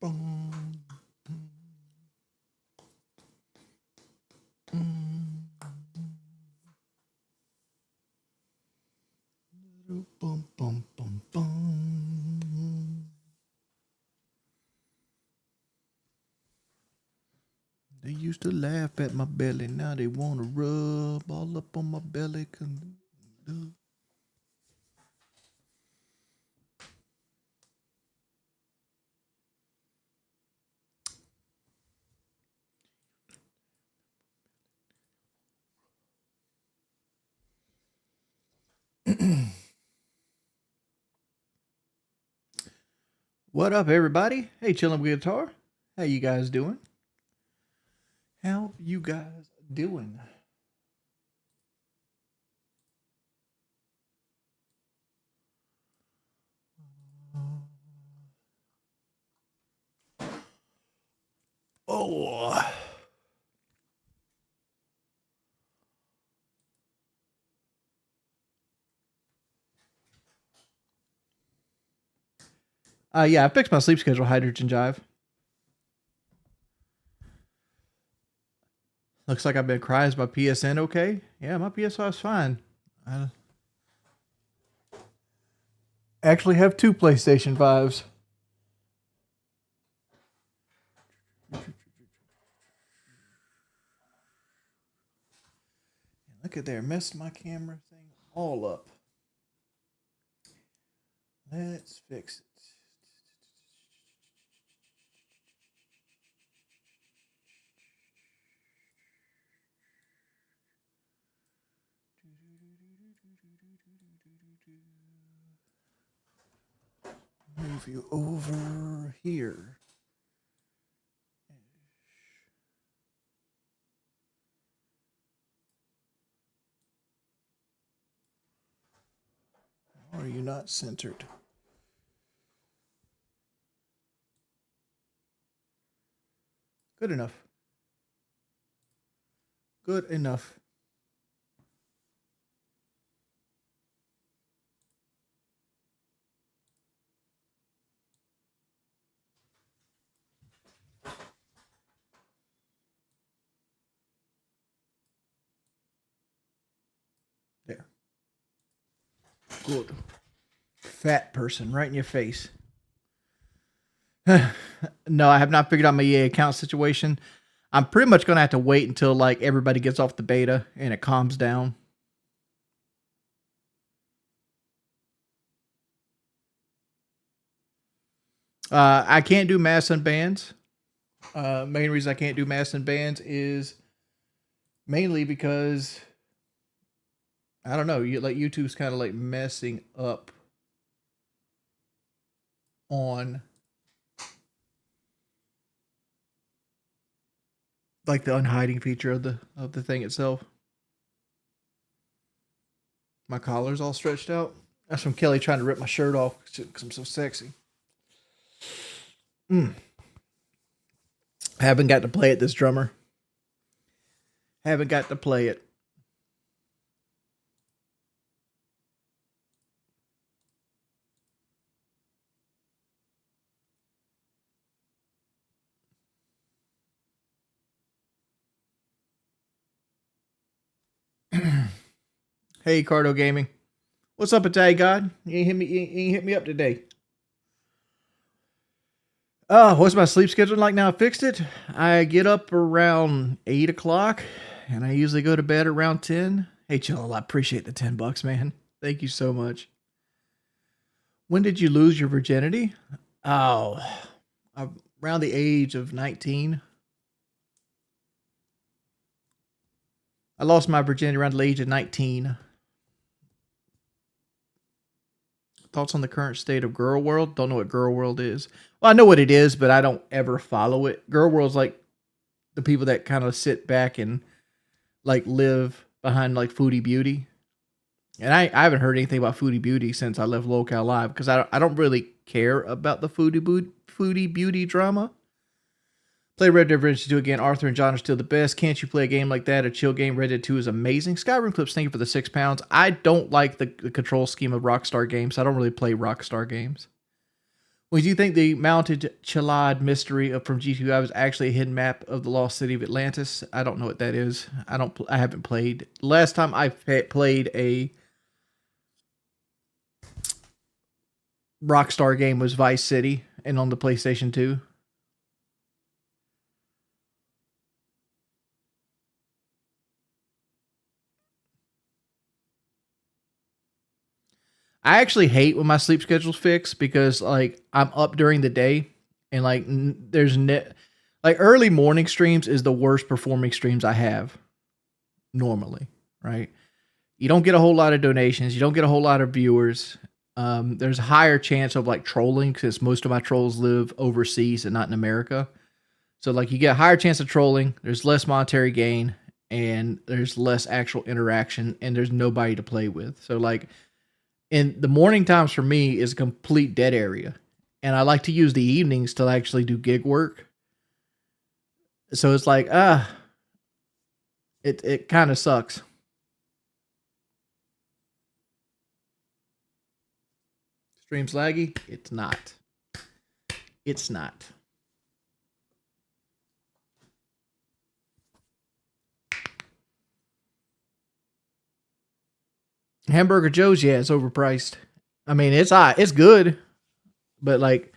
Boom. Boom, boom, boom, boom. They used to laugh at my belly, now they wanna rub all up on my belly. What up, everybody? Hey, chilling with guitar. How you guys doing? How you guys doing? Oh, yeah, I fixed my sleep schedule. Hydrogen Jive. Looks like I've been crying. Is my PSN okay? Yeah, my PSI is fine. I actually have two PlayStation 5s. Look at there, messed my camera thing all up. Let's fix it. Move you over here. Are you not centered? Good enough. Good enough. There. Good. Fat person right in your face. No, I have not figured out my EA account situation. I'm pretty much gonna have to wait until like everybody gets off the beta and it calms down. I can't do mass and bands. Main reason I can't do mass and bands is mainly because I don't know. You like YouTube's kind of like messing up on like the unhiding feature of the thing itself. My collar's all stretched out. That's from Kelly trying to rip my shirt off because I'm so sexy. I haven't got to play it, this drummer. Haven't got to play it. Hey, Cardo Gaming. What's up, Italian God? You ain't hit me up today. What's my sleep schedule like now? I fixed it. I get up around 8 o'clock, and I usually go to bed around 10. Hey, Chill, I appreciate the $10, man. Thank you so much. When did you lose your virginity? Oh, around the age of 19. I lost my virginity around the age of 19. Thoughts on the current state of Girl World? Don't know what Girl World is. Well, I know what it is, but I don't ever follow it. Girl World's like the people that kind of sit back and like live behind like Foodie Beauty. And I haven't heard anything about Foodie Beauty since I left Locale Live because I don't really care about the Foodie Beauty drama. Play Red Dead Redemption 2 again. Arthur and John are still the best. Can't you play a game like that? A chill game. Red Dead 2 is amazing. Skyrim Clips, thank you for the £6. I don't like the control scheme of Rockstar games. I don't really play Rockstar games. Well, do you think the Mounted Chalad mystery from G2I was actually a hidden map of the lost city of Atlantis? I don't know what that is. I haven't played. Last time I played a Rockstar game was Vice City and on the PlayStation 2. I actually hate when my sleep schedule's fixed because like I'm up during the day and like like early morning streams is the worst performing streams I have normally, right? You don't get a whole lot of donations, you don't get a whole lot of viewers. There's a higher chance of like trolling because most of my trolls live overseas and not in America. So like you get a higher chance of trolling, there's less monetary gain, and there's less actual interaction, and there's nobody to play with. So like in the morning times for me is a complete dead area. And I like to use the evenings to actually do gig work. So it's like, it kind of sucks. Streams laggy? It's not. It's not. Hamburger Joe's, yeah, it's overpriced. I mean, it's good, but like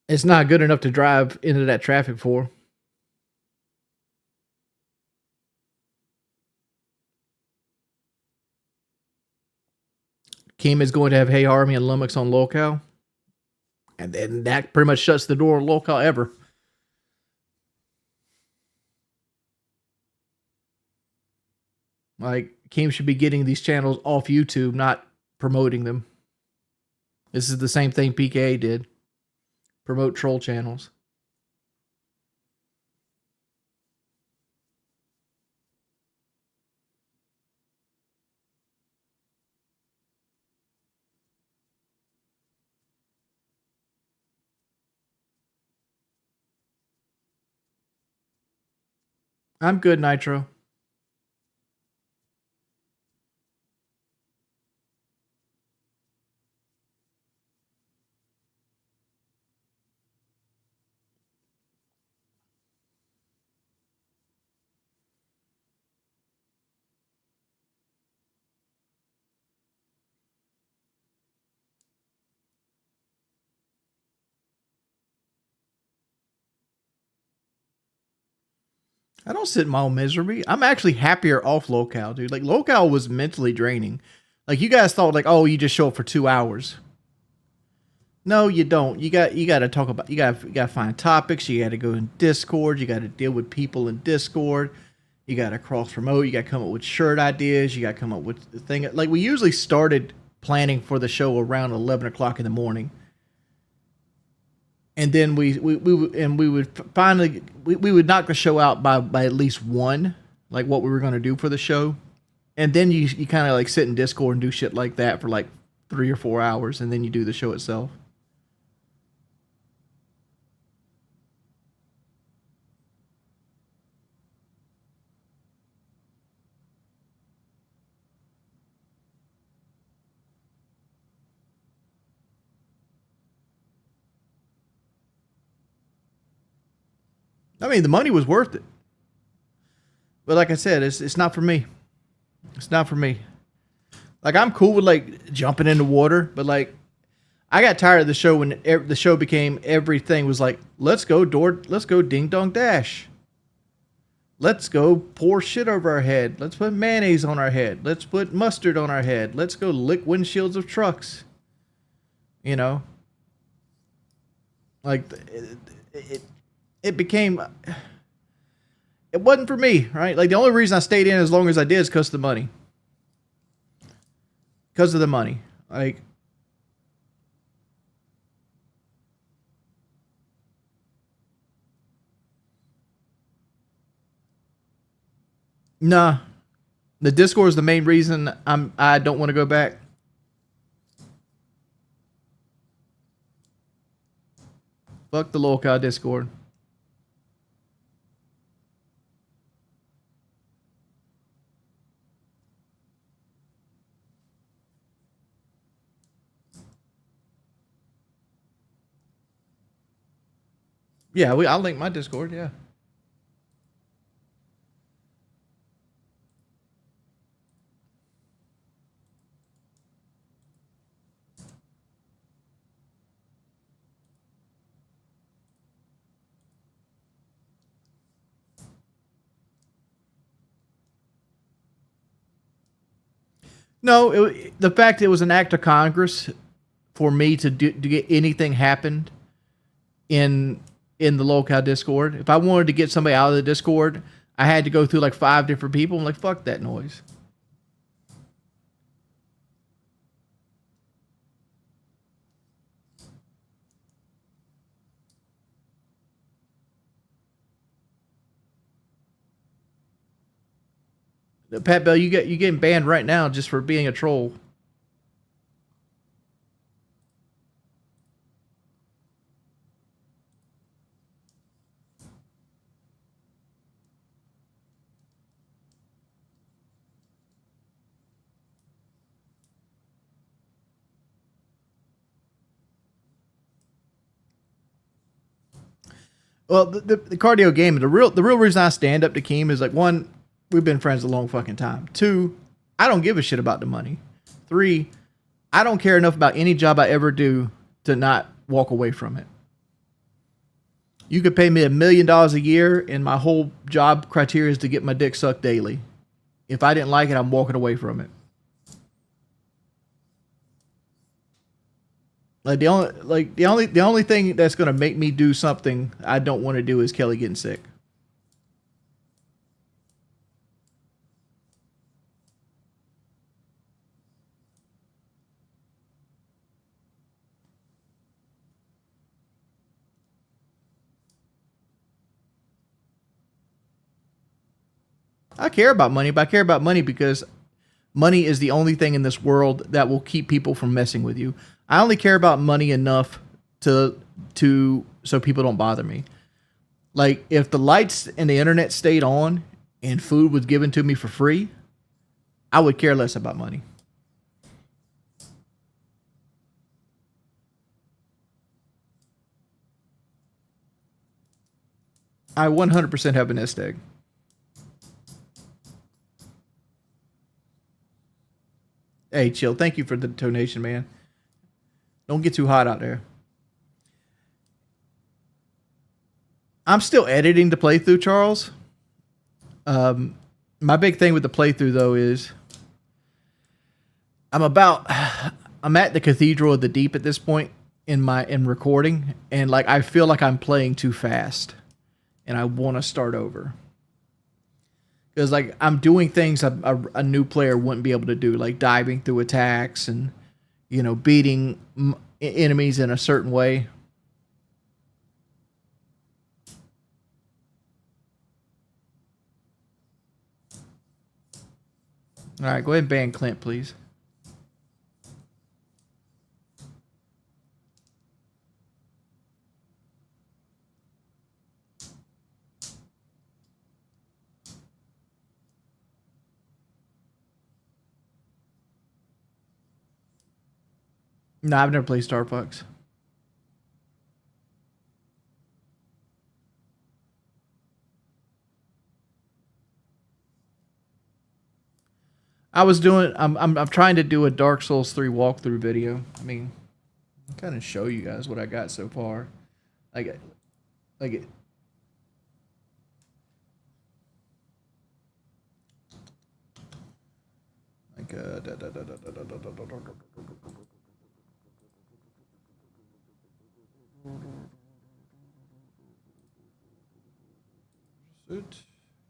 it's not good enough to drive into that traffic for. Keem is going to have Hey Army and Lummox on locale. And then that pretty much shuts the door on locale ever. Like Keem should be getting these channels off YouTube, not promoting them. This is the same thing PKA did. Promote troll channels. I'm good, Nitro. I don't sit in my own misery. I'm actually happier off locale, dude. Like locale was mentally draining. Like you guys thought, like, oh, you just show up for 2 hours. No, you don't. You got to talk about. You got to find topics. You got to go in Discord. You got to deal with people in Discord. You got to cross promote. You got to come up with shirt ideas. You got to come up with the thing. Like we usually started planning for the show around 11 o'clock in the morning, and then we would finally we would knock the show out by at least one, like what we were going to do for the show, and then you kind of like sit in Discord and do shit like that for like 3 or 4 hours, and then you do the show itself. I mean, the money was worth it, but like I said, it's not for me. It's not for me. Like I'm cool with like jumping in the water, but like I got tired of the show when the show became everything was like let's go ding dong dash. Let's go pour shit over our head. Let's put mayonnaise on our head. Let's put mustard on our head. Let's go lick windshields of trucks. You know, like it became. It wasn't for me, right? Like the only reason I stayed in as long as I did is because of the money. Because of the money, like nah. The Discord is the main reason I don't want to go back. Fuck the local Discord. Yeah, I'll link my Discord. Yeah. No, the fact it was an act of Congress for me to get anything happened in the local Discord. If I wanted to get somebody out of the Discord, I had to go through like 5 different people. I'm like, fuck that noise. Pat Bell, you getting banned right now just for being a troll. Well, the cardio game, the real reason I stand up to Keem is like, one, we've been friends a long fucking time. Two, I don't give a shit about the money. Three, I don't care enough about any job I ever do to not walk away from it. You could pay me $1 million a year, and my whole job criteria is to get my dick sucked daily. If I didn't like it, I'm walking away from it. Like the only thing that's gonna make me do something I don't want to do is Kelly getting sick. I care about money, but I care about money because money is the only thing in this world that will keep people from messing with you. I only care about money enough to so people don't bother me. Like if the lights and the internet stayed on and food was given to me for free, I would care less about money. I 100% have a nest egg. Hey, chill. Thank you for the donation, man. Don't get too hot out there. I'm still editing the playthrough, Charles. My big thing with the playthrough though is I'm about I'm at the Cathedral of the Deep at this point in recording, and like I feel like I'm playing too fast, and I want to start over because like I'm doing things a new player wouldn't be able to do, like diving through attacks and beating enemies in a certain way. All right, go ahead and ban Clint, please. No, I've never played Star Fox. I'm trying to do a Dark Souls 3 walkthrough video. I mean, I'll kind of show you guys what I got so far. Like like like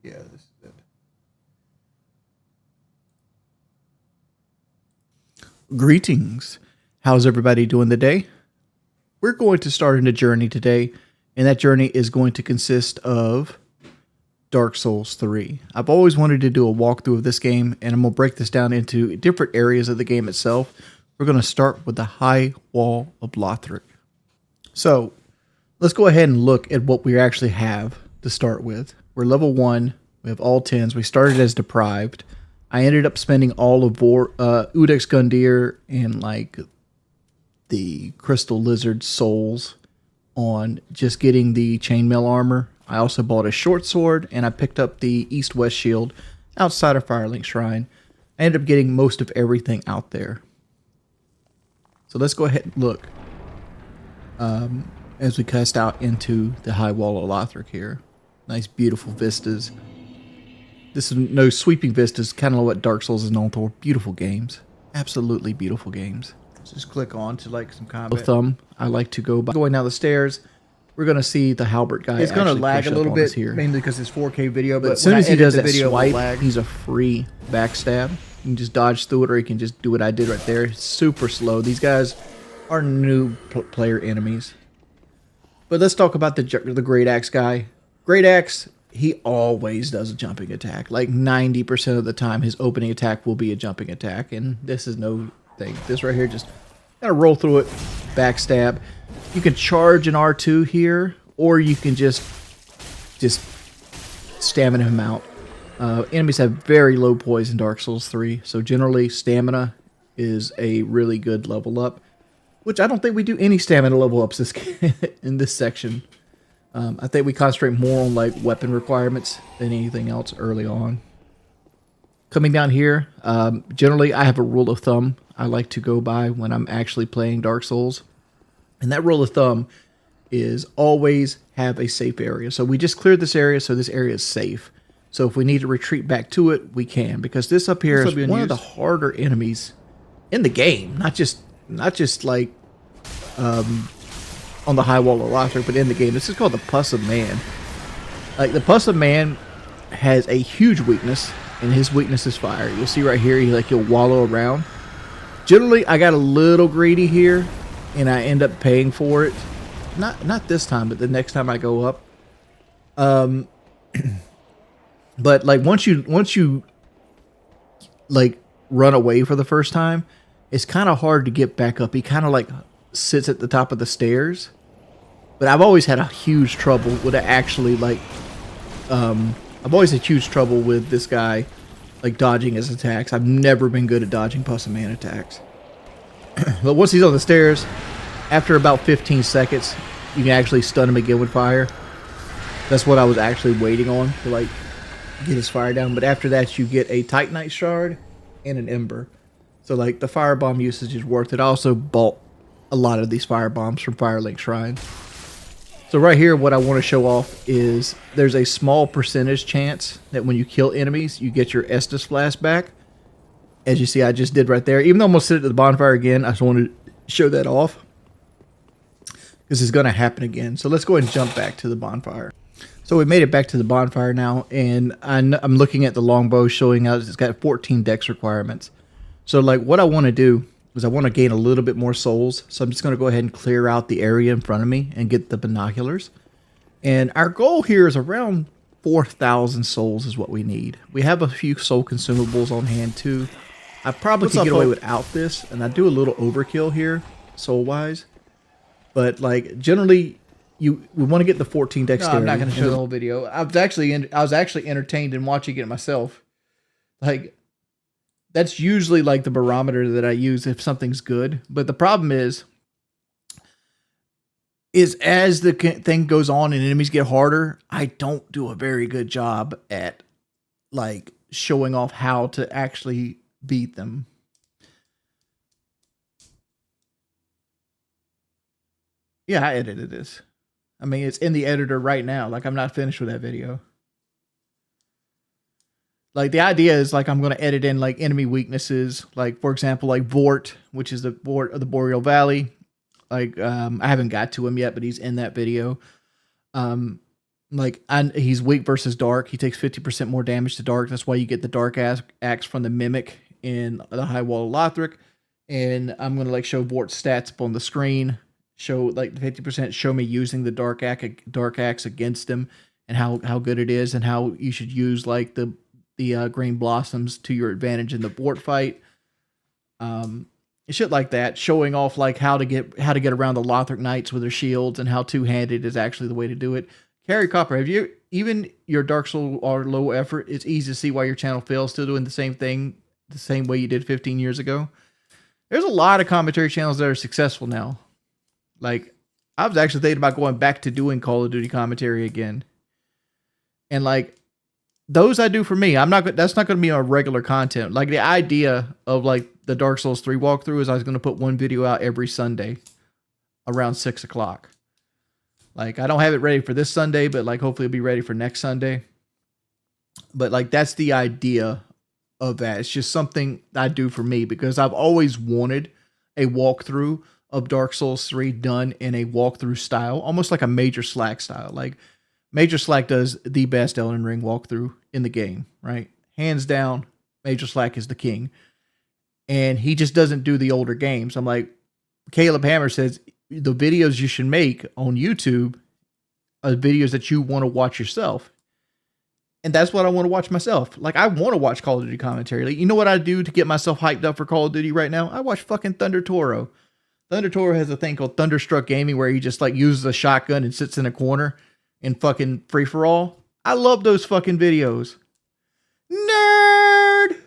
yeah, this is it. Greetings. How's everybody doing today? We're going to start in a journey today, and that journey is going to consist of Dark Souls 3. I've always wanted to do a walkthrough of this game, and I'm going to break this down into different areas of the game itself. We're going to start with the High Wall of Lothric. So, let's go ahead and look at what we actually have to start with. We're level 1. We have all 10s. We started as Deprived. I ended up spending all of Udex Gundyr and like the Crystal Lizard souls on just getting the chainmail armor. I also bought a short sword, and I picked up the East-West shield outside of Firelink Shrine. I ended up getting most of everything out there. So let's go ahead and look as we cast out into the high wall of Lothric here. Nice, beautiful vistas. This is no sweeping vistas, kind of what Dark Souls is known for. Beautiful games. Absolutely beautiful games. Let's just click on to like some combat. Thumb, I like to go by going down the stairs. We're going to see the halberd guy. It's going to lag a little bit here, mainly because it's 4K video. But as soon as he does that swipe, he's a free backstab. You can just dodge through it, or you can just do what I did right there. It's super slow. These guys are new player enemies. But let's talk about the Great Axe guy. Great Axe, he always does a jumping attack. Like 90% of the time, his opening attack will be a jumping attack. And this is no thing. This right here, just gotta roll through it, backstab. You can charge an R2 here, or you can just stamina him out. Enemies have very low poise in Dark Souls 3, so generally stamina is a really good level up, which I don't think we do any stamina level ups in this section. I think we concentrate more on like weapon requirements than anything else early on. Coming down here, generally I have a rule of thumb I like to go by when I'm actually playing Dark Souls. And that rule of thumb is always have a safe area. So we just cleared this area, so this area is safe. So if we need to retreat back to it, we can. Because this up here is one of the harder enemies in the game. Not just like on the high wall of Lothric, but in the game. This is called the Pus of Man. Like the Pus of Man has a huge weakness, and his weakness is fire. You'll see right here, he'll wallow around. Generally, I got a little greedy here, and I end up paying for it. Not this time, but the next time I go up. But like once you like run away for the first time, it's kind of hard to get back up. He kind of like sits at the top of the stairs. But I've always had a huge trouble with actually like I've always had huge trouble with this guy like dodging his attacks. I've never been good at dodging Pus of Man attacks. But once he's on the stairs, after about 15 seconds, you can actually stun him again with fire. That's what I was actually waiting on to like get his fire down. But after that, you get a Titanite shard and an ember. So like the firebomb usage is worth it. I also bought a lot of these firebombs from Firelink Shrine. So right here, what I want to show off is there's a small percentage chance that when you kill enemies, you get your Estus Flask back. As you see, I just did right there. Even though I'm going to sit at the bonfire again, I just wanted to show that off. This is going to happen again. So let's go ahead and jump back to the bonfire. So we made it back to the bonfire now, and I'm looking at the longbow showing out it's got 14 dex requirements. So like what I want to do is I want to gain a little bit more souls. So I'm just going to go ahead and clear out the area in front of me and get the binoculars. And our goal here is around 4,000 souls is what we need. We have a few soul consumables on hand too. I probably could get away without this, and I do a little overkill here, soul-wise. But like generally, we want to get the 14 dexterity. No, I'm not going to show the whole video. I was actually entertained in watching it myself. Like that's usually like the barometer that I use if something's good. But the problem is as the thing goes on and enemies get harder, I don't do a very good job at like showing off how to actually beat them. Yeah, I edited this. I mean, it's in the editor right now. Like, I'm not finished with that video. Like, the idea is, like, I'm going to edit in, like, enemy weaknesses. Like, for example, like, Vort, which is the Vort of the Boreal Valley. Like, I haven't got to him yet, but he's in that video. He's weak versus dark. He takes 50% more damage to dark. That's why you get the dark axe from the Mimic in the High Wall of Lothric. And I'm going to, like, show Vort's stats up on the screen. Show like 50%, show me using the dark axe against him, and how good it is, and how you should use like the green blossoms to your advantage in the Vort fight. Shit like that, showing off like how to get around the Lothric Knights with their shields, and how two-handed is actually the way to do it. Carrie Copper, have you even your Dark Soul or low effort? It's easy to see why your channel fails, still doing the same thing the same way you did 15 years ago. There's a lot of commentary channels that are successful now. Like, I was actually thinking about going back to doing Call of Duty commentary again. And like those I do for me. I'm not that's not going to be on regular content. Like the idea of like the Dark Souls 3 walkthrough is I was going to put one video out every Sunday around 6 o'clock. Like I don't have it ready for this Sunday, but like hopefully it'll be ready for next Sunday. But like that's the idea of that. It's just something I do for me because I've always wanted a walkthrough of Dark Souls 3 done in a walkthrough style, almost like a Major Slack style. Like Major Slack does the best Elden Ring walkthrough in the game, right? Hands down, Major Slack is the king. And he just doesn't do the older games. I'm like, Caleb Hammer says the videos you should make on YouTube are videos that you want to watch yourself. And that's what I want to watch myself. Like, I want to watch Call of Duty commentary. Like, you know what I do to get myself hyped up for Call of Duty right now? I watch fucking Thunder Toro. Thunder Toro has a thing called Thunderstruck Gaming where he just like uses a shotgun and sits in a corner in fucking free for all. I love those fucking videos. Nerd.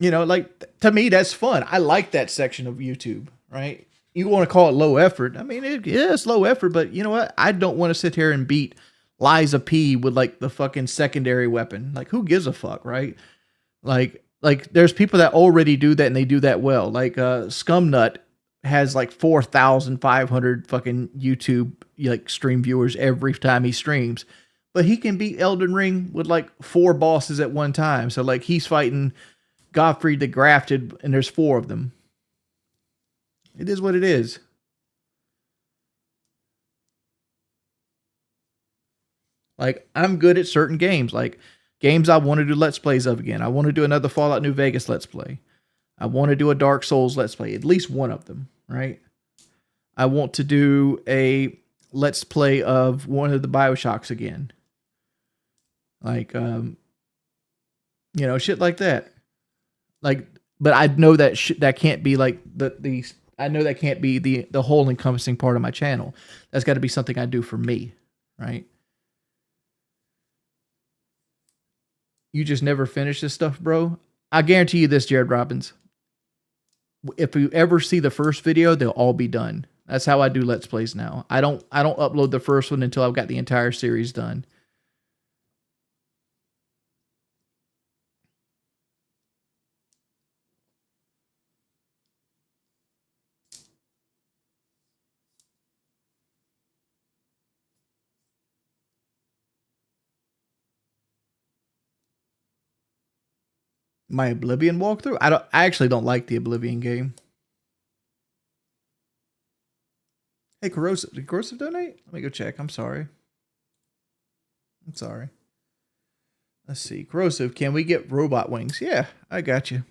You know, like to me, that's fun. I like that section of YouTube, right? You want to call it low effort. I mean, it's low effort, but you know what? I don't want to sit here and beat Liza P with like the fucking secondary weapon. Like, who gives a fuck, right? Like there's people that already do that and they do that well. Like Scumnut has like 4,500 fucking YouTube like stream viewers every time he streams, but he can beat Elden Ring with like 4 bosses at one time. So like he's fighting Godfrey the Grafted and there's 4 of them. It is what it is. Like I'm good at certain games, like games I want to do Let's Plays of again. I want to do another Fallout New Vegas Let's Play. I want to do a Dark Souls Let's Play, at least one of them, right? I want to do a Let's Play of one of the BioShocks again. Like, you know, shit like that. Like, but I know that that can't be like I know that can't be the whole encompassing part of my channel. That's got to be something I do for me, right? You just never finish this stuff, bro. I guarantee you this, Jared Robbins. If you ever see the first video, they'll all be done. That's how I do Let's Plays now. I don't upload the first one until I've got the entire series done. My Oblivion walkthrough? I actually don't like the Oblivion game. Hey, Corrosive. Did Corrosive donate? Let me go check. I'm sorry. Let's see. Corrosive, can we get robot wings? Yeah, I got you.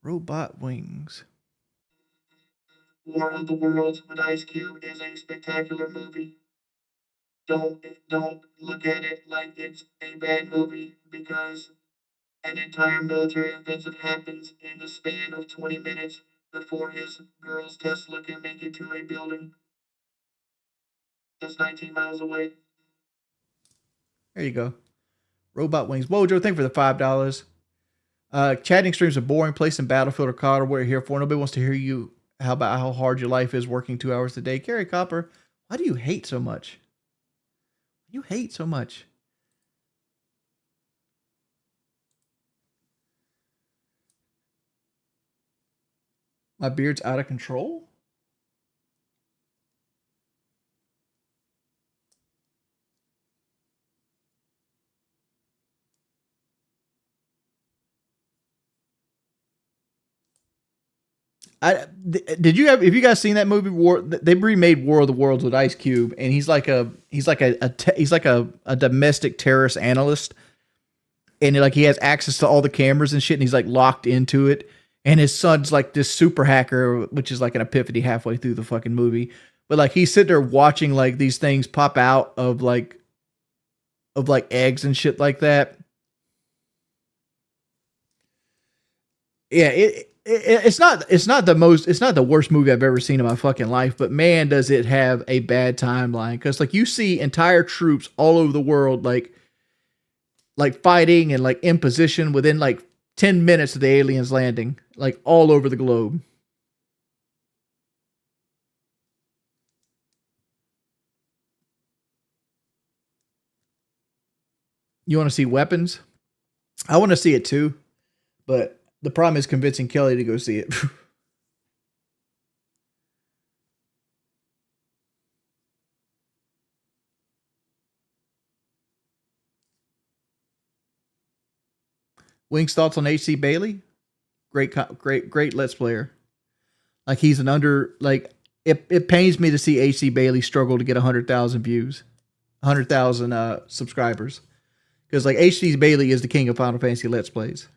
Robot wings. War of the Worlds with Ice Cube is a spectacular movie. Don't look at it like it's a bad movie because an entire military offensive happens in the span of 20 minutes before his girl's Tesla can make it to a building that's 19 miles away. There you go. Robot wings. Wojo, thank you for the $5. Chatting streams are boring. Play some Battlefield or COD or what you're here for. Nobody wants to hear you about how hard your life is working 2 hours a day. Gary Copper, why do you hate so much? You hate so much. My beard's out of control? Did you have you guys seen that movie War? They remade War of the Worlds with Ice Cube, and he's like a domestic terrorist analyst, and like he has access to all the cameras and shit, and he's like locked into it. And his son's like this super hacker, which is like an epiphany halfway through the fucking movie. But like he's sitting there watching like these things pop out of like eggs and shit like that. Yeah, it's not the worst movie I've ever seen in my fucking life, but man, does it have a bad timeline. Because like you see entire troops all over the world like fighting and like in position within like 10 minutes of the aliens landing, like all over the globe. You want to see weapons? I want to see it too, but the problem is convincing Kelly to go see it. Wings thoughts on HC Bailey? Great Let's Player. Like he's an under like it pains me to see HC Bailey struggle to get 100,000 views, 100,000 subscribers, because like HC Bailey is the king of Final Fantasy Let's Plays.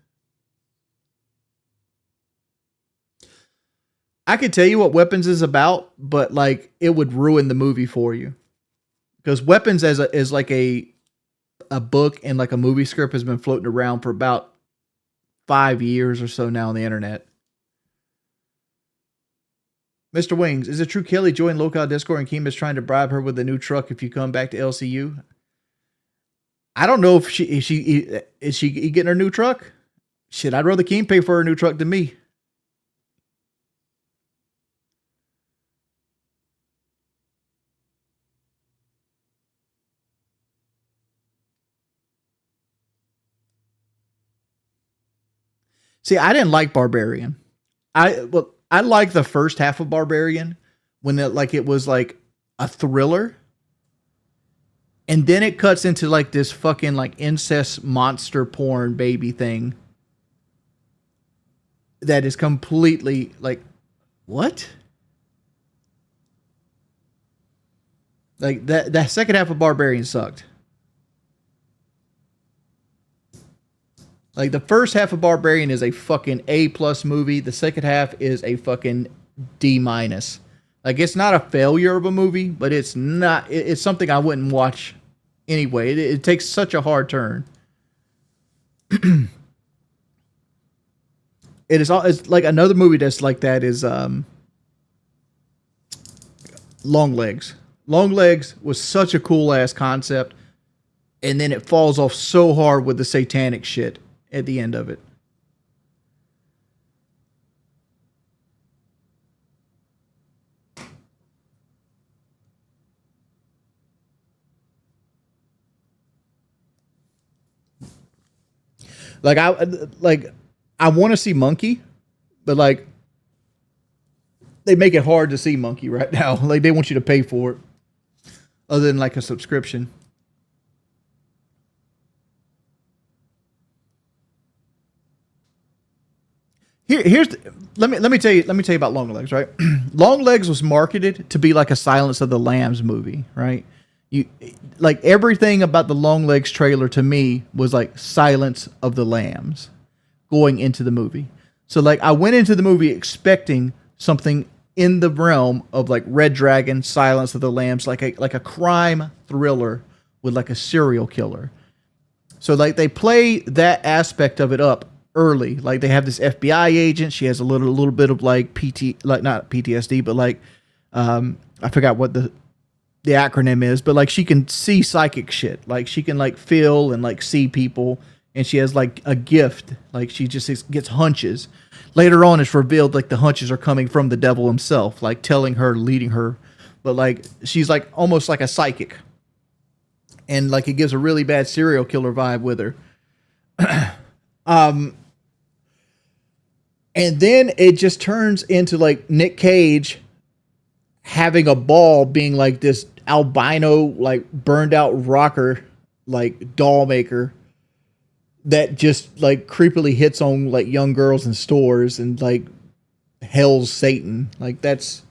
I could tell you what Weapons is about, but like it would ruin the movie for you, because Weapons is like a book and like a movie script has been floating around for about 5 years or so now on the internet. Mr. Wings, is it true Kelly joined Local Discord and Keem is trying to bribe her with a new truck if you come back to LCU? I don't know if she is she getting her new truck? Shit, I'd rather Keem pay for her new truck than me. See, I didn't like Barbarian. I like the first half of Barbarian when it was like a thriller, and then it cuts into like this fucking like incest monster porn baby thing that is completely like what? Like that second half of Barbarian sucked. Like the first half of Barbarian is a fucking A+ movie. The second half is a fucking D-. Like it's not a failure of a movie, but it's not. It's something I wouldn't watch anyway. It takes such a hard turn. It's like another movie that's like that is Long Legs. Long Legs was such a cool ass concept, and then it falls off so hard with the satanic shit at the end of it. Like I want to see Monkey, but like they make it hard to see Monkey right now. Like they want you to pay for it, other than like a subscription. Here's let me tell you about Long Legs, right? Long Legs was marketed to be like a Silence of the Lambs movie, right? You like everything about the Long Legs trailer to me was like Silence of the Lambs going into the movie. So like I went into the movie expecting something in the realm of like Red Dragon, Silence of the Lambs, like a crime thriller with like a serial killer. So like they play that aspect of it up early. Like they have this FBI agent. She has a little bit of like like not PTSD, but like I forgot what the acronym is, but like she can see psychic shit. Like she can like feel and like see people, and she has like a gift. Like she just gets hunches. Later on, it's revealed like the hunches are coming from the devil himself, like telling her, leading her. But like she's like almost like a psychic, and like it gives a really bad serial killer vibe with her. And then it just turns into like Nick Cage having a ball being like this albino, like burned out rocker, like doll maker that just like creepily hits on like young girls in stores and like hails Satan. Like that's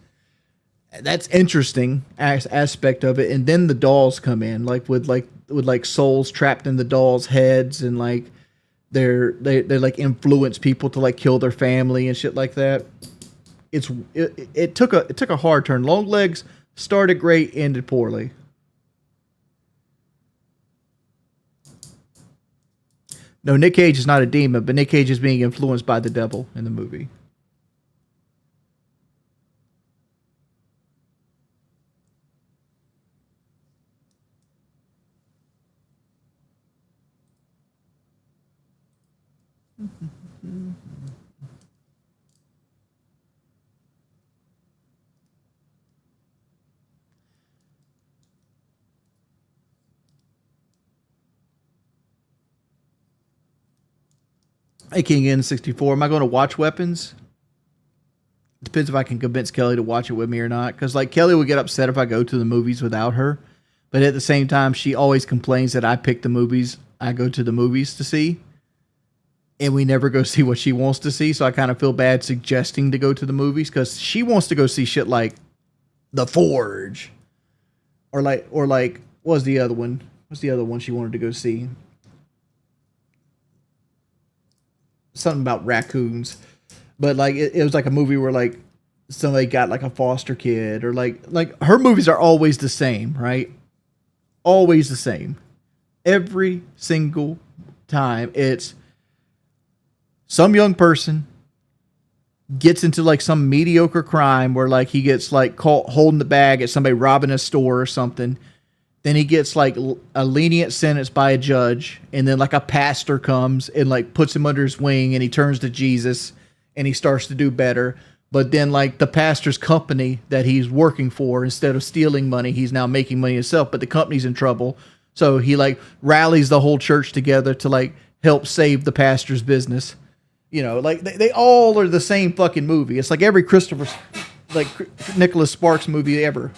interesting aspect of it. And then the dolls come in like with souls trapped in the dolls' heads, and like they like influence people to like kill their family and shit like that. It took a hard turn. Long Legs started great, ended poorly. No, Nick Cage is not a demon, but Nick Cage is being influenced by the devil in the movie. Hey, King N64, am I going to watch Weapons? Depends if I can convince Kelly to watch it with me or not. Because like Kelly would get upset if I go to the movies without her, but at the same time, she always complains that I pick the movies I go to the movies to see, and we never go see what she wants to see. So I kind of feel bad suggesting to go to the movies because she wants to go see shit like The Forge, or like what was the other one? What's the other one she wanted to go see? Something about raccoons, but like it was like a movie where like somebody got like a foster kid, or like her movies are always the same, right? Always the same. Every single time it's some young person gets into like some mediocre crime where like he gets like caught holding the bag at somebody robbing a store or something. Then he gets like a lenient sentence by a judge, and then like a pastor comes and like puts him under his wing, and he turns to Jesus and he starts to do better. But then like the pastor's company that he's working for, instead of stealing money, he's now making money himself, but the company's in trouble. So he like rallies the whole church together to like help save the pastor's business. You know, like they all are the same fucking movie. It's like every Christopher, like Nicholas Sparks movie ever.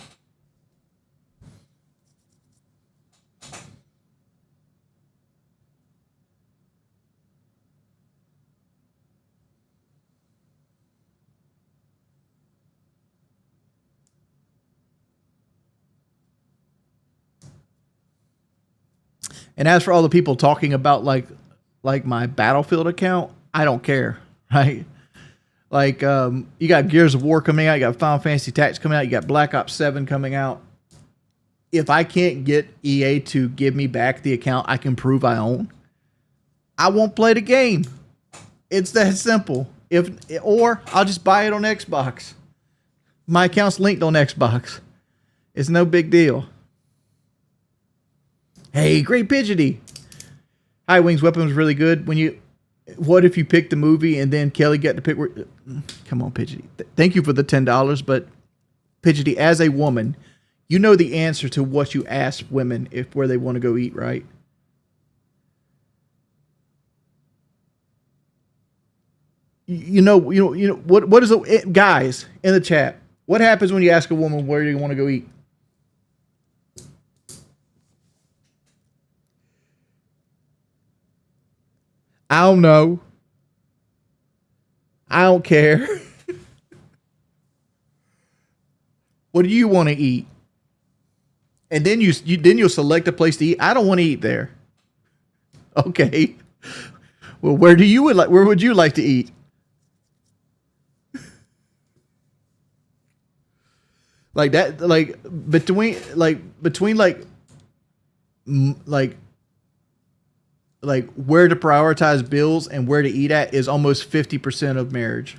And as for all the people talking about like my Battlefield account, I don't care, right? Like you got Gears of War coming out, you got Final Fantasy Tactics coming out, you got Black Ops 7 coming out. If I can't get EA to give me back the account I can prove I own, I won't play the game. It's that simple. If or I'll just buy it on Xbox. My account's linked on Xbox. It's no big deal. Hey, great Pidgety. High Wings Weapon was really good. What if you picked the movie and then Kelly got to pick? Come on, Pidgety. Thank you for the $10, but Pidgety, as a woman, you know the answer to what you ask women if where they want to go eat, right? You know what is it, guys in the chat? What happens when you ask a woman where do you want to go eat? I don't know. I don't care. What do you want to eat? And then you'll select a place to eat. I don't want to eat there. Okay. Well, where would you like to eat? Like that, like between like where to prioritize bills and where to eat at is almost 50% of marriage.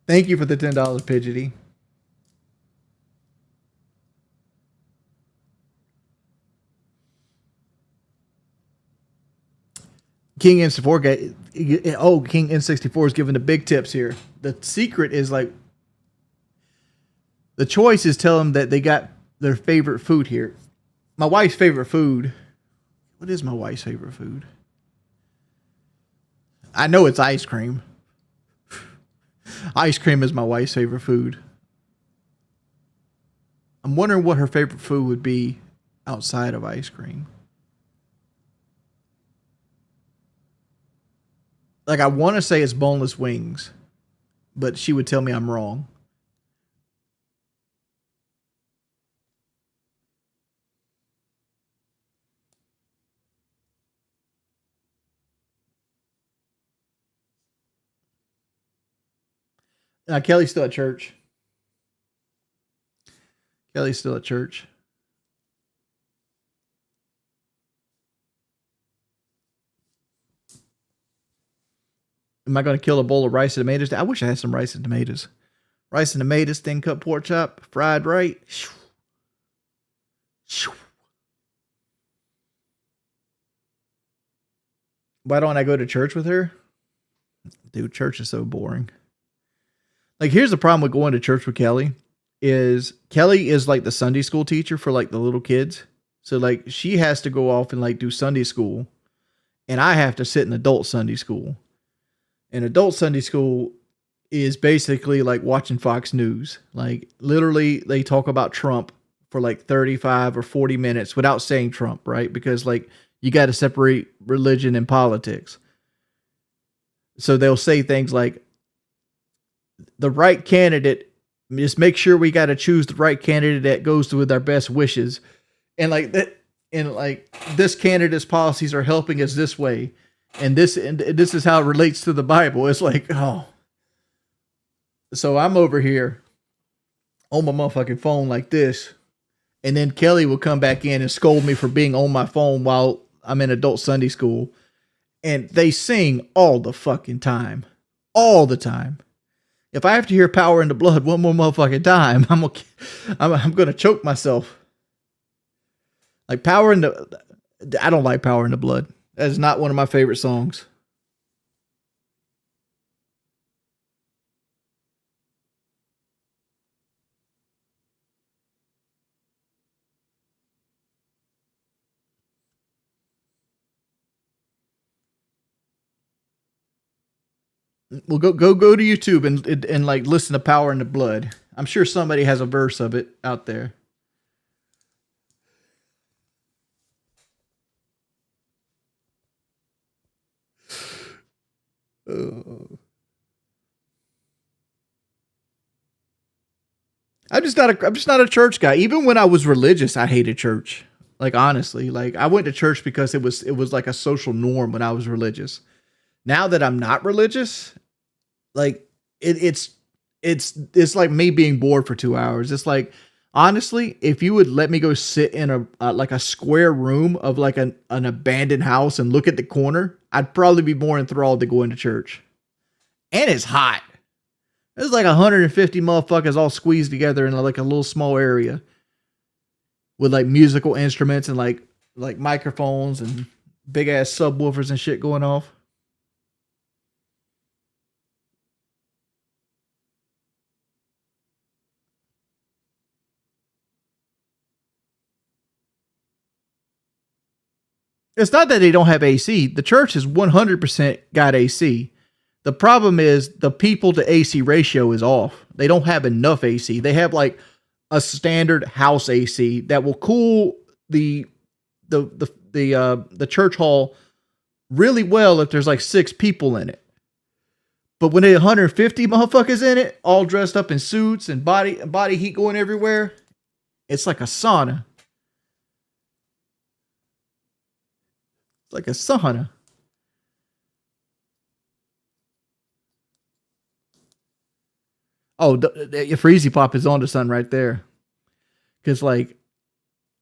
Thank you for the $10, Pidgety. King N64 King N64 is giving the big tips here. The secret is like the choice is tell them that they got their favorite food here. My wife's favorite food. What is my wife's favorite food? I know it's ice cream. Ice cream is my wife's favorite food. I'm wondering what her favorite food would be outside of ice cream. Like I want to say it's boneless wings, but she would tell me I'm wrong. Kelly's still at church. Kelly's still at church. Am I going to kill a bowl of rice and tomatoes? I wish I had some rice and tomatoes. Rice and tomatoes, thin cut pork chop, fried right. Why don't I go to church with her? Dude, church is so boring. Like, here's the problem with going to church with Kelly is Kelly is like the Sunday school teacher for like the little kids. So like she has to go off and like do Sunday school, and I have to sit in adult Sunday school. And adult Sunday school is basically like watching Fox News. Like literally they talk about Trump for like 35 or 40 minutes without saying Trump, right? Because like you got to separate religion and politics. So they'll say things like the right candidate, just make sure we got to choose the right candidate that goes with our best wishes. And like that, and like this candidate's policies are helping us this way. And this is how it relates to the Bible. It's like, oh. So I'm over here on my motherfucking phone like this. And then Kelly will come back in and scold me for being on my phone while I'm in adult Sunday school. And they sing all the fucking time. All the time. If I have to hear Power in the Blood one more motherfucking time, I'm gonna choke myself. Like Power in the... I don't like Power in the Blood. That is not one of my favorite songs. Well, go to YouTube and like listen to Power in the Blood. I'm sure somebody has a verse of it out there. Oh. I'm just not a church guy. Even when I was religious, I hated church. Like honestly, like I went to church because it was like a social norm when I was religious. Now that I'm not religious, like it's like me being bored for 2 hours. It's like honestly, if you would let me go sit in a like a square room of like an abandoned house and look at the corner, I'd probably be more enthralled to go into church. And it's hot. There's like 150 motherfuckers all squeezed together in like a little small area with like musical instruments and like microphones and big ass subwoofers and shit going off. It's not that they don't have AC. The church has 100% got AC. The problem is the people to AC ratio is off. They don't have enough AC. They have like a standard house AC that will cool the church hall really well if there's like 6 people in it. But when there's 150 motherfuckers in it, all dressed up in suits and body heat going everywhere, it's like a sauna. It's like a sauna. Oh, your Freezy Pop is on to something right there. Because like,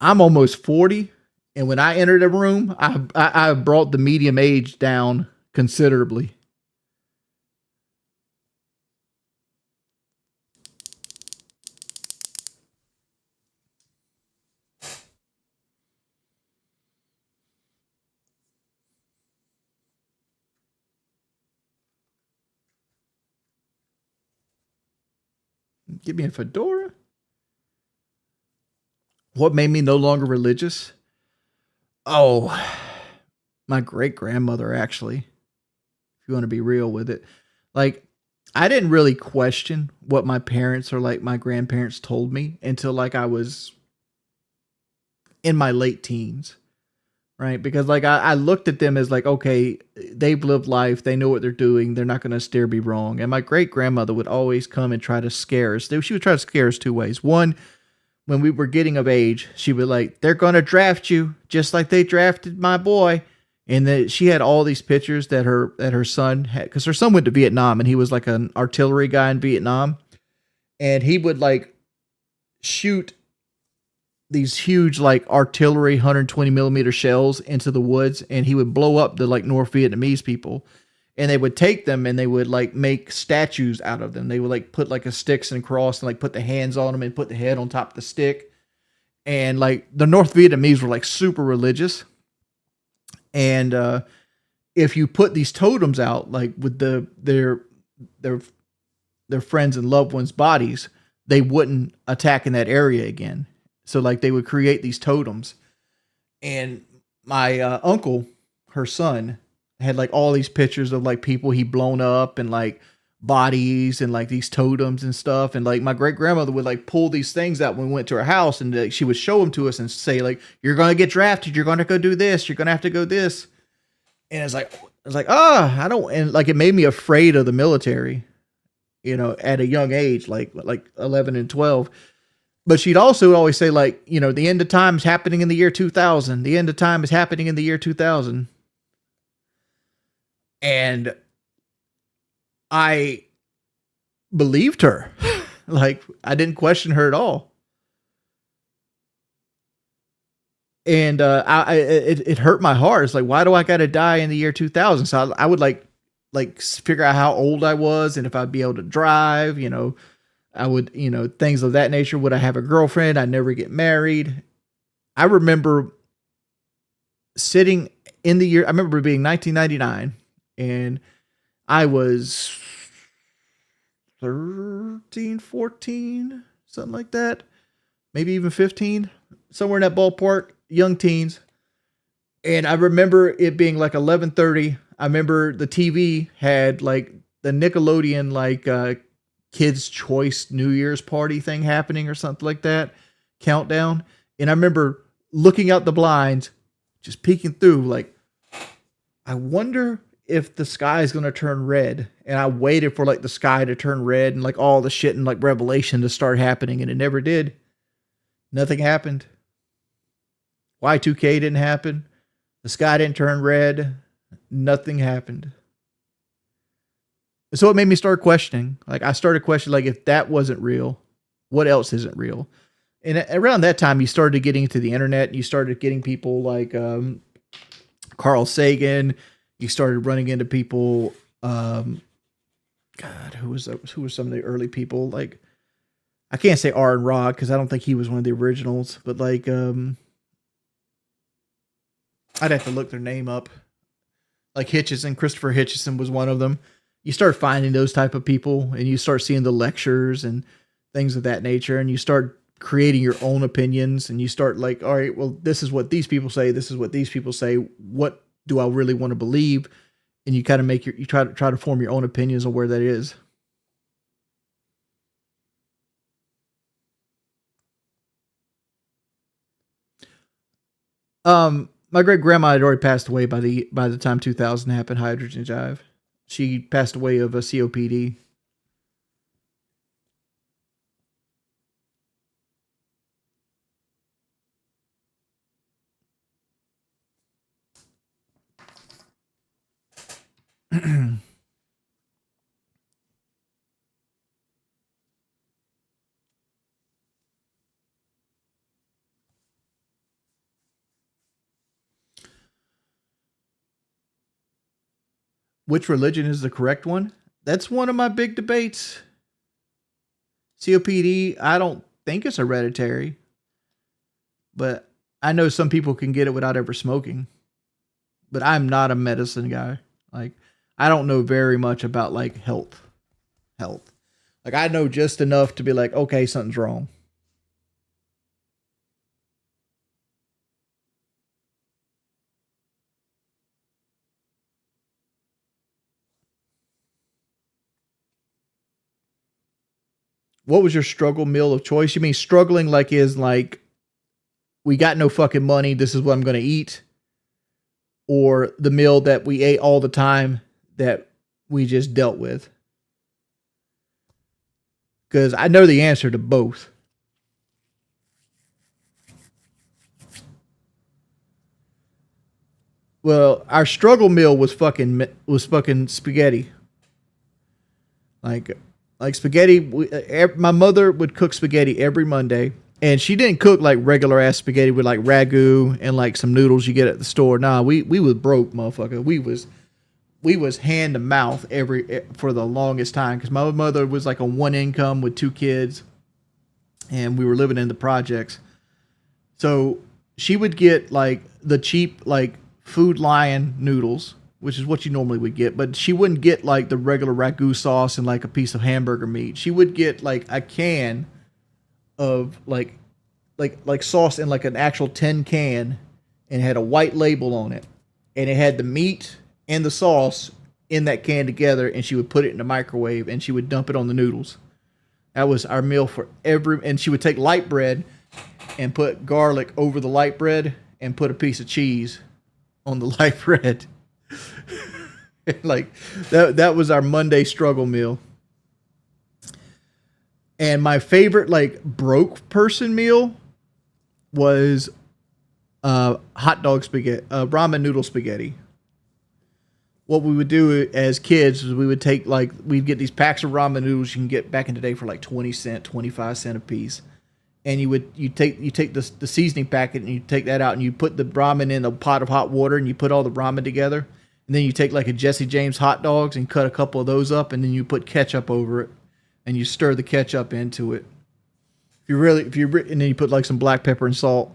I'm almost 40, and when I entered a room, I brought the medium age down considerably. Give me a fedora. What made me no longer religious? Oh, my great grandmother, actually. If you want to be real with it. Like, I didn't really question what my parents or like my grandparents told me until like I was in my late teens. Right? Because like I looked at them as like, okay, they've lived life, they know what they're doing, they're not gonna steer me wrong. And my great grandmother would always come and try to scare us. She would try to scare us 2 ways. One, when we were getting of age, she would like, they're gonna draft you just like they drafted my boy. And that she had all these pictures that her son had, because her son went to Vietnam and he was like an artillery guy in Vietnam. And he would like shoot these huge like artillery 120 millimeter shells into the woods, and he would blow up the like North Vietnamese people. and they would take them and they would like make statues out of them. They would like put like a sticks and cross and like put the hands on them and put the head on top of the stick. And like the North Vietnamese were like super religious. And if you put these totems out like with their their friends and loved ones' bodies, they wouldn't attack in that area again. So like they would create these totems. And my uncle, her son, had like all these pictures of like people he blown up and like bodies and like these totems and stuff. And like my great grandmother would like pull these things out when we went to her house, and like, she would show them to us and say like, "You're gonna get drafted. You're gonna go do this. You're gonna have to go this." And it's like, I don't. And like it made me afraid of the military, at a young age, like 11 and 12. But she'd also always say like, the end of time is happening in the year 2000. The end of time is happening in the year 2000. And I believed her. Like I didn't question her at all. And it hurt my heart. It's like, why do I got to die in the year 2000? So I would like figure out how old I was and if I'd be able to drive, I would, things of that nature. Would I have a girlfriend? I'd never get married. I remember sitting in the year, I remember being 1999 and I was 13, 14, something like that. Maybe even 15, somewhere in that ballpark, young teens. And I remember it being like 11:30. I remember the TV had like the Nickelodeon, like, Kids Choice New Year's party thing happening or something like that. Countdown. And I remember looking out the blinds, just peeking through, like, I wonder if the sky is going to turn red. And I waited for like the sky to turn red and like all the shit and like Revelation to start happening. And it never did. Nothing happened. Y2K didn't happen. The sky didn't turn red. Nothing happened. So it made me start questioning. Like I started questioning, like if that wasn't real, what else isn't real? And around that time, you started getting into the internet. And you started getting people like Carl Sagan. You started running into people. God, who was some of the early people? Like I can't say Aaron Rod because I don't think he was one of the originals. But like I'd have to look their name up. Like Hitchison, Christopher Hitchison was one of them. You start finding those type of people and you start seeing the lectures and things of that nature. And you start creating your own opinions and you start like, all right, well, this is what these people say. This is what these people say. What do I really want to believe? And you kind of you try to form your own opinions on where that is. My great grandma had already passed away by the time 2000 happened. Hydrogen Jive. She passed away of a COPD. Which religion is the correct one? That's one of my big debates. COPD, I don't think it's hereditary, but I know some people can get it without ever smoking. But I'm not a medicine guy. Like I don't know very much about like health. Like I know just enough to be like, okay, something's wrong. What was your struggle meal of choice? You mean struggling like is like we got no fucking money, this is what I'm going to eat, or the meal that we ate all the time that we just dealt with? Because I know the answer to both. Well, our struggle meal was fucking spaghetti. Like like spaghetti. My mother would cook spaghetti every Monday, and she didn't cook like regular ass spaghetti with like ragu and like some noodles you get at the store. Nah, we was broke, motherfucker. we was hand to mouth for the longest time because my mother was like on one income with two kids, and we were living in the projects. So she would get like the cheap like Food Lion noodles, which is what you normally would get, but she wouldn't get like the regular ragu sauce and like a piece of hamburger meat. She would get like a can of like sauce in like an actual tin can, and it had a white label on it, and it had the meat and the sauce in that can together, and she would put it in the microwave and she would dump it on the noodles. That was our meal for and she would take light bread and put garlic over the light bread and put a piece of cheese on the light bread. Like that was our Monday struggle meal. And my favorite like broke person meal was hot dog spaghetti, ramen noodle spaghetti. What we would do as kids is we would take like we'd get these packs of ramen noodles you can get back in the day for like 20 cent, 25 cent a piece. And you take the seasoning packet and you take that out and you put the ramen in a pot of hot water and you put all the ramen together. And then you take like a Jesse James hot dogs and cut a couple of those up, and then you put ketchup over it and you stir the ketchup into it. And then you put like some black pepper and salt.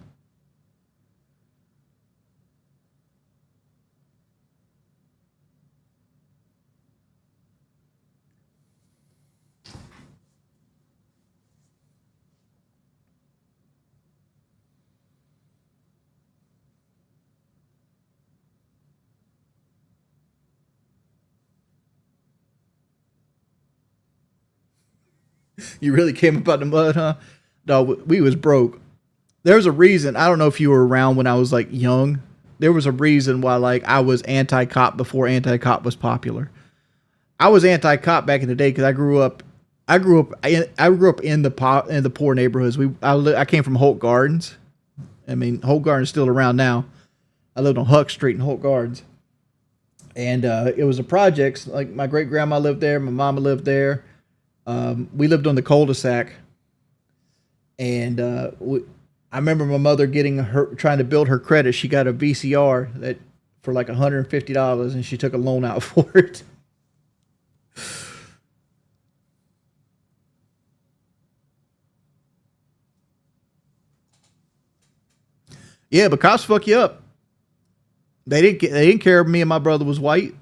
You really came up out the mud, huh? No, we was broke. There's a reason. I don't know if you were around when I was like young. There was a reason why like I was anti-cop before anti-cop was popular. I was anti-cop back in the day because I grew up. I grew up in the poor neighborhoods. I came from Holt Gardens. I mean, Holt Gardens is still around now. I lived on Huck Street in Holt Gardens, and it was a projects. Like my great grandma lived there. My mama lived there. We lived on the cul-de-sac, and I remember my mother trying to build her credit. She got a VCR that for like $150, and she took a loan out for it. Yeah, but cops fuck you up. They didn't care if me and my brother was white.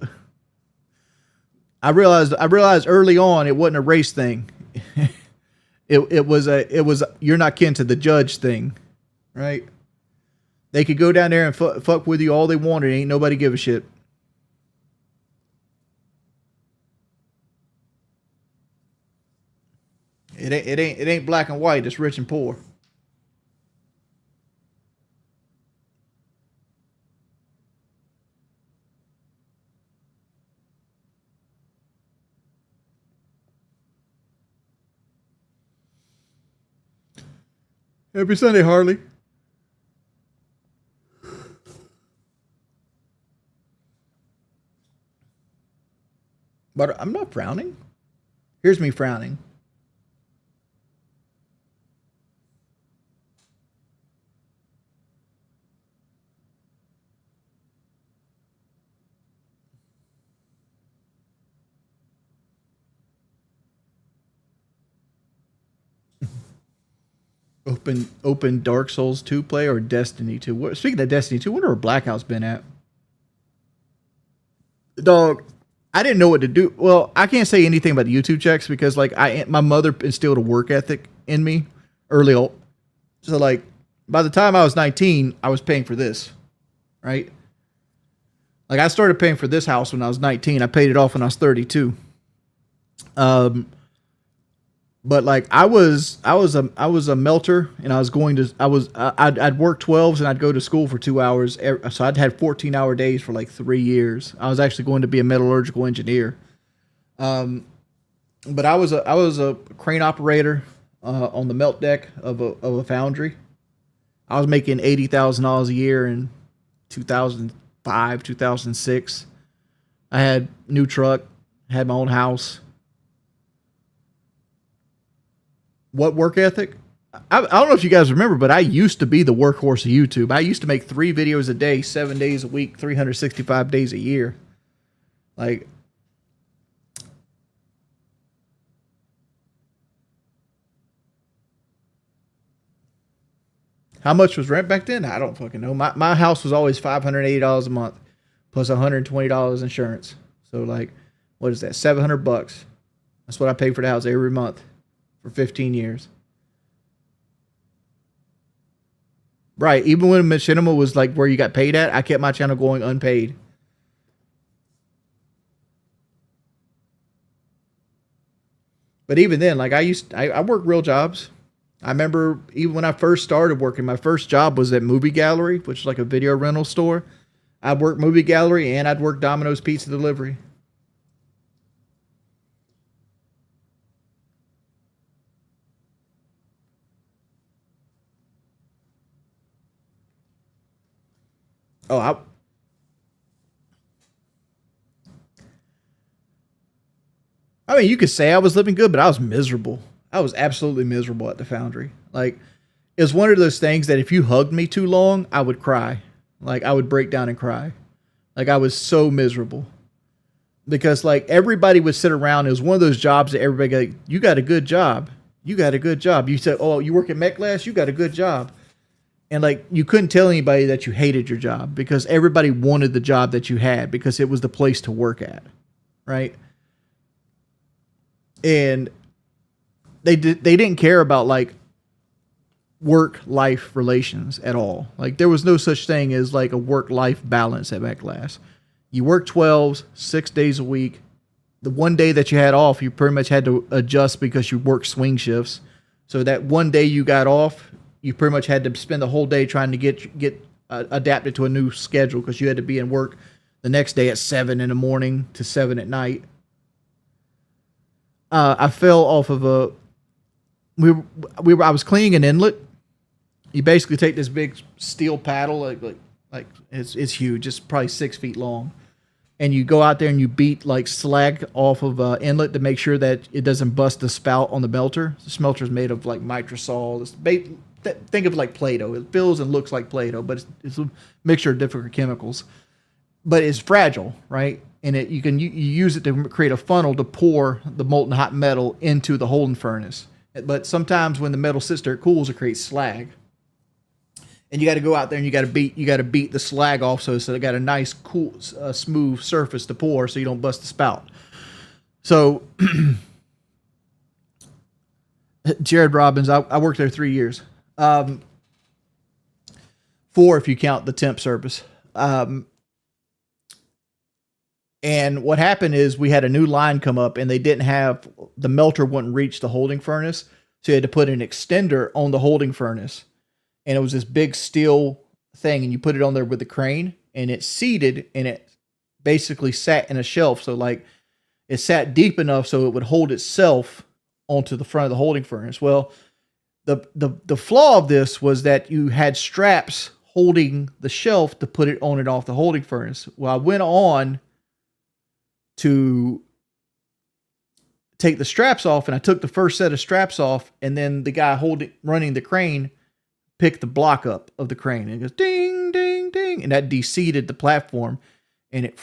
I realized early on it wasn't a race thing. It was you're not kin to the judge thing, right? They could go down there and fuck with you all they wanted. Ain't nobody give a shit. It ain't black and white. It's rich and poor. Happy Sunday, Harley. But I'm not frowning. Here's me frowning. Open Dark Souls 2 play or Destiny 2. Speaking of Destiny 2, wonder where Blackout's been at. Dog, I didn't know what to do. Well, I can't say anything about the YouTube checks because like my mother instilled a work ethic in me early on. So like by the time I was 19, I was paying for this, right? Like I started paying for this house when I was 19. I paid it off when I was 32. But like I was a melter, and I'd work 12s and I'd go to school for 2 hours. So I'd had 14-hour days for like 3 years. I was actually going to be a metallurgical engineer. But I was a crane operator on the melt deck of a foundry. I was making $80,000 a year in 2005, 2006. I had new truck, had my own house. What work ethic? I don't know if you guys remember, but I used to be the workhorse of YouTube. I used to make 3 videos a day, 7 days a week, 365 days a year. Like, how much was rent back then? I don't fucking know. My house was always $580 a month plus $120 insurance. So like, what is that? $700. That's what I pay for the house every month for 15 years. Right. Even when Machinima was like where you got paid at, I kept my channel going unpaid. But even then, like I worked real jobs. I remember even when I first started working, my first job was at Movie Gallery, which is like a video rental store. I'd work Movie Gallery and I'd work Domino's Pizza Delivery. Oh, I mean, you could say I was living good, but I was miserable. I was absolutely miserable at the foundry. Like, it was one of those things that if you hugged me too long, I would cry. Like, I would break down and cry. Like, I was so miserable. Because, like, everybody would sit around. It was one of those jobs that everybody, like, you got a good job. You got a good job. You said, oh, you work at MechLash? You got a good job. And, like, you couldn't tell anybody that you hated your job because everybody wanted the job that you had because it was the place to work at. Right? And they didn't care about like work life relations at all. Like there was no such thing as like a work life balance at MechLash. You work 12s, 6 days a week. The one day that you had off, you pretty much had to adjust because you worked swing shifts. So that one day you got off, you pretty much had to spend the whole day trying to get adapted to a new schedule because you had to be in work the next day at 7 in the morning to 7 at night. I fell off of a. I was cleaning an inlet. You basically take this big steel paddle, like it's huge. It's probably 6 feet long, and you go out there and you beat like slag off of an inlet to make sure that it doesn't bust the spout on the melter. The smelter is made of like mitrosol. Think of it like Play-Doh. It feels and looks like Play-Doh, but it's a mixture of different chemicals. But it's fragile, right? And you use it to create a funnel to pour the molten hot metal into the holding furnace. But sometimes when the metal sits there, it cools, it creates slag. And you got to go out there and you got to beat the slag off so it got a nice, cool, smooth surface to pour so you don't bust the spout. So, Jared Robbins, I worked there 3 years. 4 if you count the temp service. And what happened is we had a new line come up and the melter wouldn't reach the holding furnace. So you had to put an extender on the holding furnace. And it was this big steel thing and you put it on there with the crane and it seated and it basically sat in a shelf. So like it sat deep enough so it would hold itself onto the front of the holding furnace. Well, the flaw of this was that you had straps holding the shelf to put it on and off the holding furnace. Well, I went on to take the straps off and I took the first set of straps off and then the guy running the crane picked the block up of the crane and it goes ding, ding, ding. And that de-seated the platform and it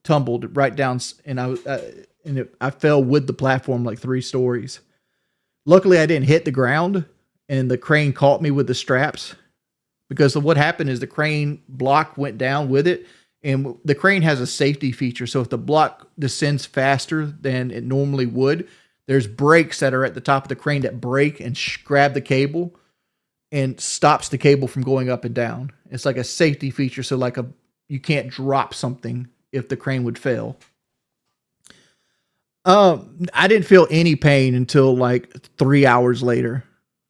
tumbled right down. And I fell with the platform like 3 stories. Luckily I didn't hit the ground and the crane caught me with the straps because of what happened is the crane block went down with it. And the crane has a safety feature. So if the block descends faster than it normally would, there's brakes that are at the top of the crane that break and grab the cable and stops the cable from going up and down. It's like a safety feature. So like you can't drop something if the crane would fail. I didn't feel any pain until like 3 hours later.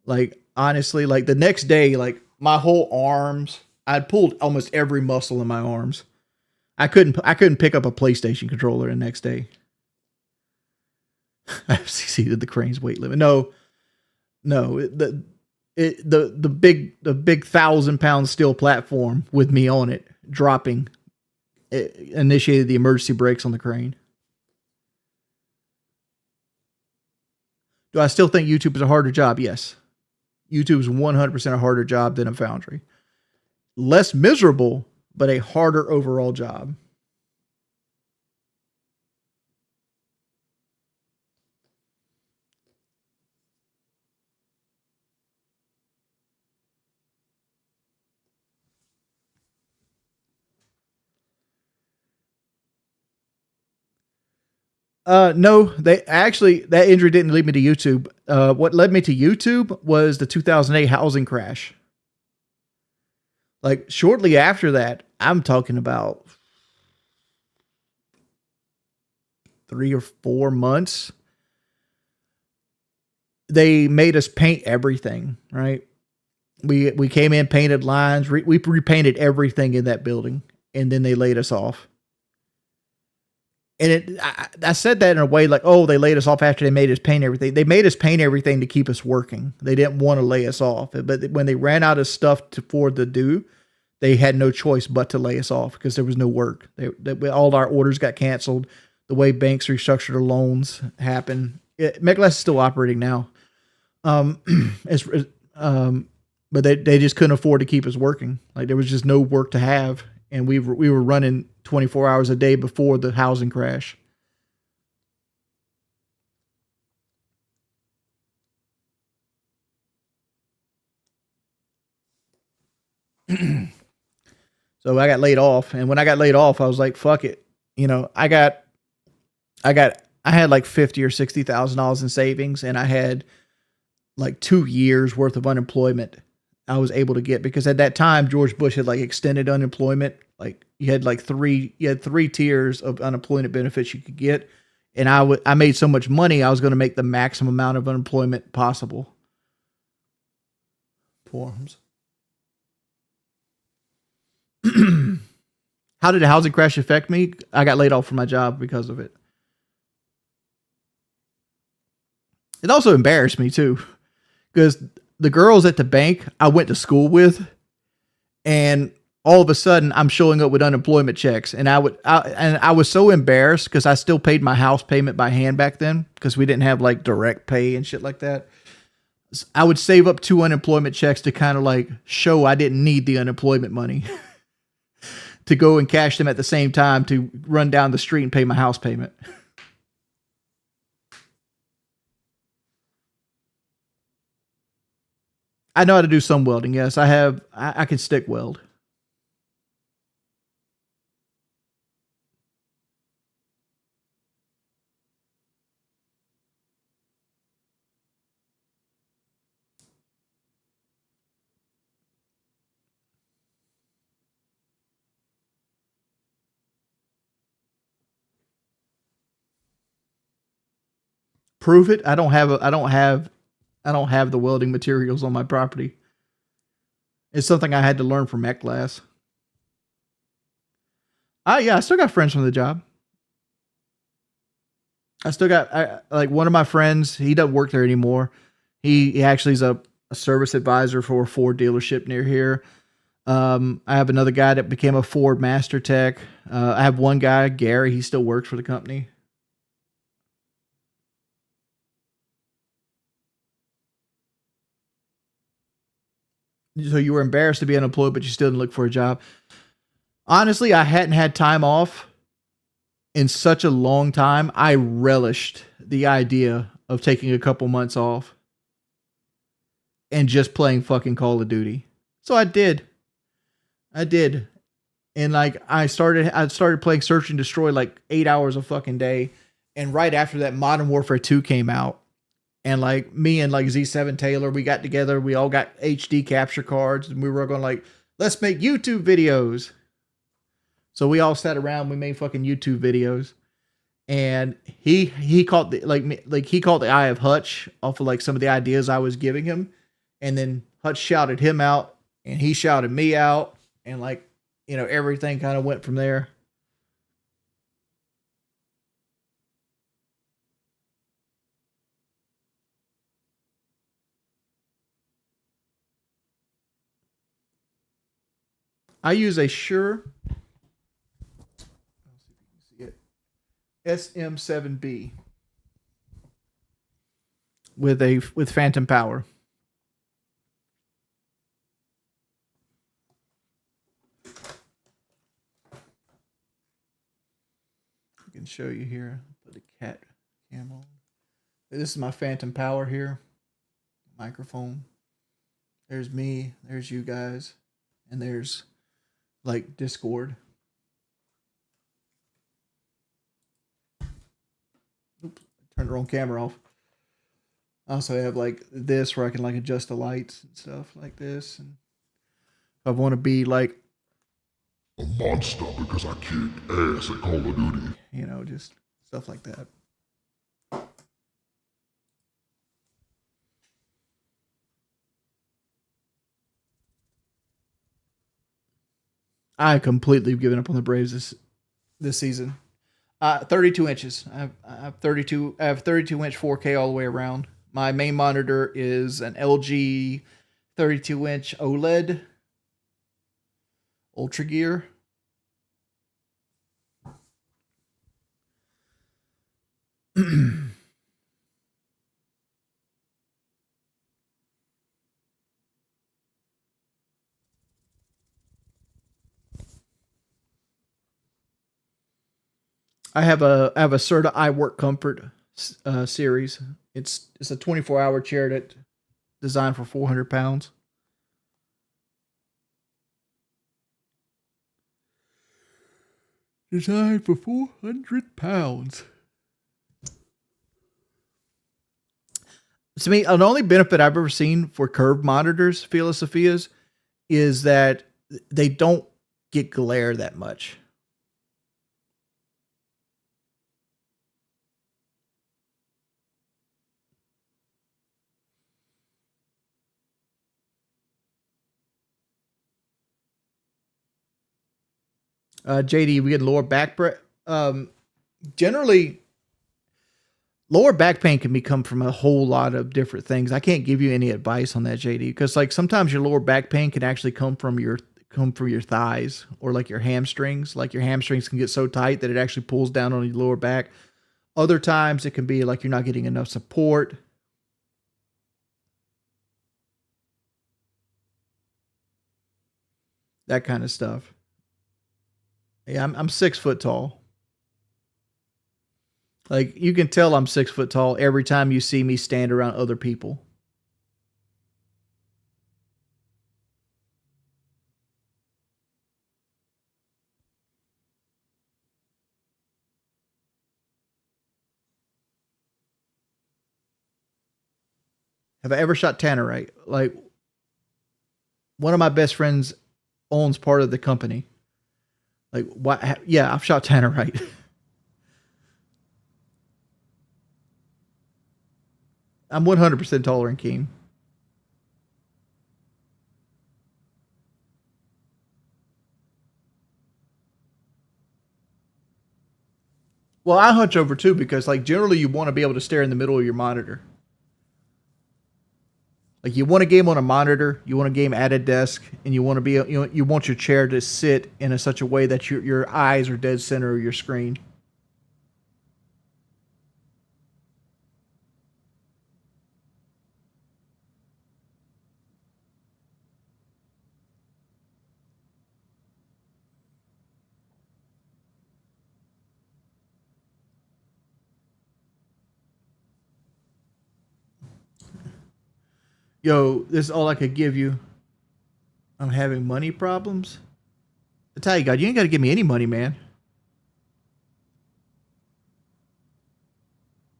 Like honestly, like the next day, like my whole arms, I'd pulled almost every muscle in my arms. I couldn't pick up a PlayStation controller the next day. I've exceeded the crane's weight limit. No, the big 1,000-pound steel platform with me on it dropping initiated the emergency brakes on the crane. Do I still think YouTube is a harder job? Yes. YouTube is 100% a harder job than a foundry. Less miserable, but a harder overall job. No, they actually that injury didn't lead me to YouTube. What led me to YouTube was the 2008 housing crash. Like shortly after that, I'm talking about 3 or 4 months. They made us paint everything, right? We came in, painted lines, we repainted everything in that building, and then they laid us off. And I said that in a way like, oh, they laid us off after they made us paint everything. They made us paint everything to keep us working. They didn't want to lay us off. But when they ran out of stuff to do, they had no choice but to lay us off because there was no work. All our orders got canceled. The way banks restructured their loans happened. MetLife is still operating now. Um, as, but they just couldn't afford to keep us working. Like there was just no work to have, and we were running 24 hours a day before the housing crash. So I got laid off, and when I got laid off, I was like, "Fuck it," I had like $50,000 or $60,000 in savings, and I had like 2 years worth of unemployment. I was able to get because at that time George Bush had like extended unemployment. Like you had three tiers of unemployment benefits you could get, and I made so much money I was going to make the maximum amount of unemployment possible. Forms. How did the housing crash affect me? I got laid off from my job because of it. It also embarrassed me too because the girls at the bank I went to school with, and all of a sudden I'm showing up with unemployment checks, and I was so embarrassed because I still paid my house payment by hand back then because we didn't have like direct pay and shit like that. I would save up 2 unemployment checks to kind of like show I didn't need the unemployment money to go and cash them at the same time to run down the street and pay my house payment. I know how to do some welding. Yes, I can stick weld. Prove it. I don't have the welding materials on my property. It's something I had to learn from ec class. Yeah, I still got friends from the job. I still got like one of my friends. He doesn't work there anymore. He actually is a service advisor for a Ford dealership near here. I have another guy that became a Ford Master Tech. I have one guy, Gary. He still works for the company. So you were embarrassed to be unemployed, but you still didn't look for a job. Honestly, I hadn't had time off in such a long time. I relished the idea of taking a couple months off and just playing fucking Call of Duty. So I did. I did. And like I started playing Search and Destroy like 8 hours a fucking day. And right after that, Modern Warfare 2 came out. And like me and like Z7 Taylor, we got together, we all got HD capture cards, and we were going like, let's make YouTube videos. So we all sat around, we made fucking YouTube videos. And he caught the like he caught the eye of Hutch off of like some of the ideas I was giving him. And then Hutch shouted him out, and he shouted me out, and like, everything kind of went from there. I use a Shure SM7B with phantom power. I can show you here. Put the cat cam on. This is my phantom power here. Microphone. There's me. There's you guys. And there's like Discord. Oops, turned the wrong camera off. I also have like this where I can like adjust the lights and stuff like this. And if I want to be like, A monster because I kick ass at Call of Duty. just stuff like that. I completely given up on the Braves this season. 32 inches. I have 32. I have 32-inch 4K all the way around. My main monitor is an LG 32-inch OLED Ultra Gear. I have a Serta iWork Comfort series. It's a 24-hour chair that designed for 400 pounds. Designed for 400 pounds. To me, the only benefit I've ever seen for curved monitors, Fila Sophia's, is that they don't get glare that much. JD, we get lower back. Generally, lower back pain can become from a whole lot of different things. I can't give you any advice on that, JD, because like sometimes your lower back pain can actually come from your thighs or like your hamstrings. Like your hamstrings can get so tight that it actually pulls down on your lower back. Other times it can be like you're not getting enough support. That kind of stuff. Yeah, I'm 6 foot tall. Like you can tell I'm 6 foot tall every time you see me stand around other people. Have I ever shot tannerite? Like one of my best friends owns part of the company. Like what? Yeah, I've shot tannerite. I'm 100% taller than Keem. Well, I hunch over too because like generally you want to be able to stare in the middle of your monitor. Like you want a game on a monitor, you want a game at a desk, and you want to be you want your chair to sit in such a way that your eyes are dead center of your screen. Yo, this is all I could give you. I'm having money problems. I tell you, God, you ain't got to give me any money, man.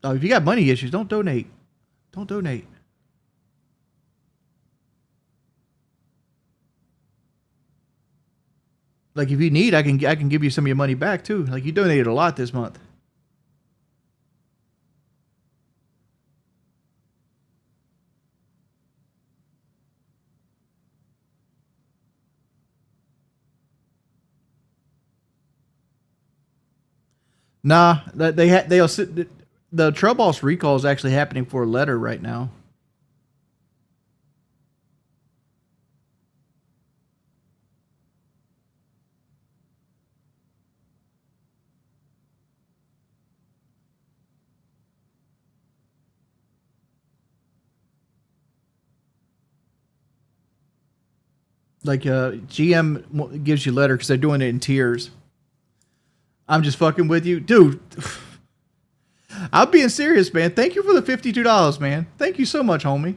Oh, if you got money issues, don't donate. Don't donate. Like if you need, I can give you some of your money back too. Like you donated a lot this month. Nah, they'll sit. The Trail Boss recall is actually happening for a letter right now. Like GM gives you a letter because they're doing it in tiers. I'm just fucking with you, dude. I'm being serious, man. Thank you for the $52, man. Thank you so much, homie.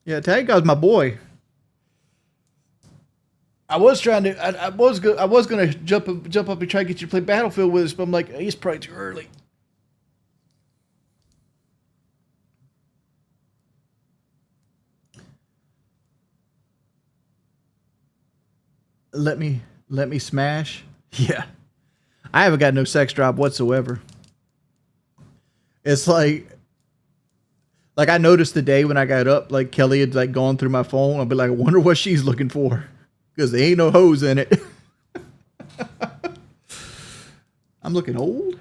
Yeah, Tag Guy's my boy. I was trying to. I was gonna jump up and try to get you to play Battlefield with us, but I'm like, it's probably too early. Let me smash. Yeah, I haven't got no sex drive whatsoever. It's like I noticed today when I got up, like Kelly had like gone through my phone. I'll be like, I wonder what she's looking for, because there ain't no hose in it. I'm looking old.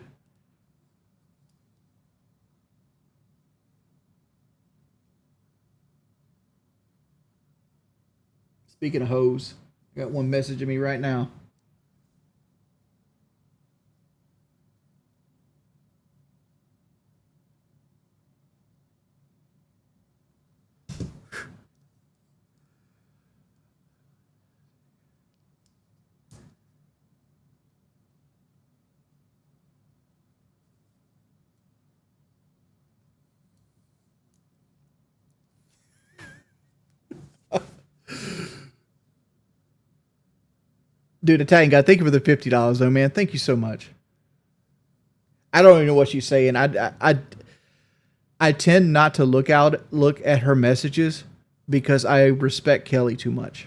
Speaking of hose, I got one messaging me right now. Dude, Italian guy, thank you for the $50 though, man. Thank you so much. I don't even know what she's saying. I tend not to look at her messages because I respect Kelly too much.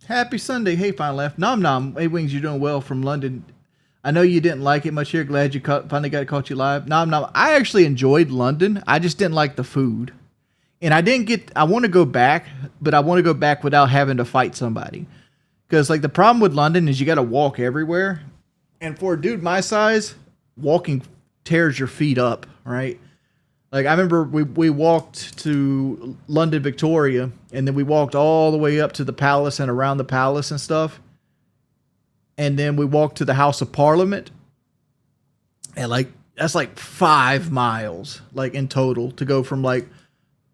Happy Sunday. Hey, fine left. Nom nom. Hey, Wings, you're doing well from London. I know you didn't like it much here. Glad you finally got caught you live. Nom nom. I actually enjoyed London. I just didn't like the food. And I didn't get, I want to go back, but I want to go back without having to fight somebody. Because, like, the problem with London is you got to walk everywhere. And for a dude my size, walking tears your feet up, right? Like I remember we walked to London Victoria and then we walked all the way up to the palace and around the palace and stuff. And then we walked to the House of Parliament. And like that's like 5 miles like in total to go from like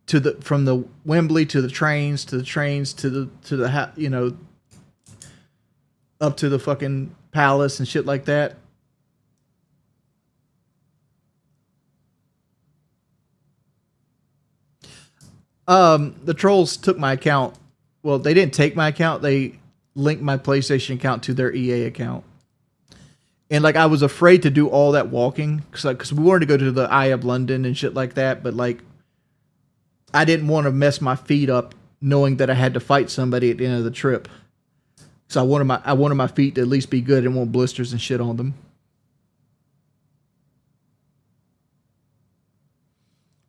to the from the Wembley to the trains to the you know up to the fucking palace and shit like that. The trolls took my account. Well, they didn't take my account. They linked my PlayStation account to their EA account. And like I was afraid to do all that walking because we wanted to go to the Eye of London and shit like that. But like I didn't want to mess my feet up knowing that I had to fight somebody at the end of the trip. So I wanted my feet to at least be good and want blisters and shit on them.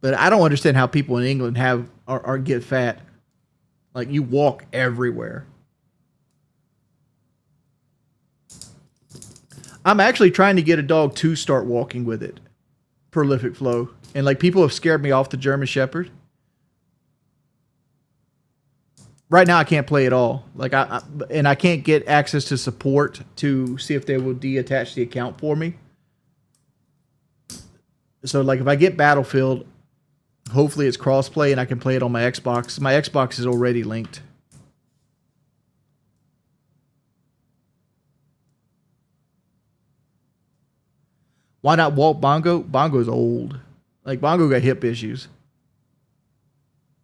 But I don't understand how people in England are get fat. Like you walk everywhere. I'm actually trying to get a dog to start walking with it. Prolific Flow. And like people have scared me off the German Shepherd. Right now I can't play at all. Like I can't get access to support to see if they will deattach the account for me. So like if I get Battlefield, hopefully it's crossplay and I can play it on my Xbox. My Xbox is already linked. Why not Walt Bongo? Bongo's old. Like Bongo got hip issues.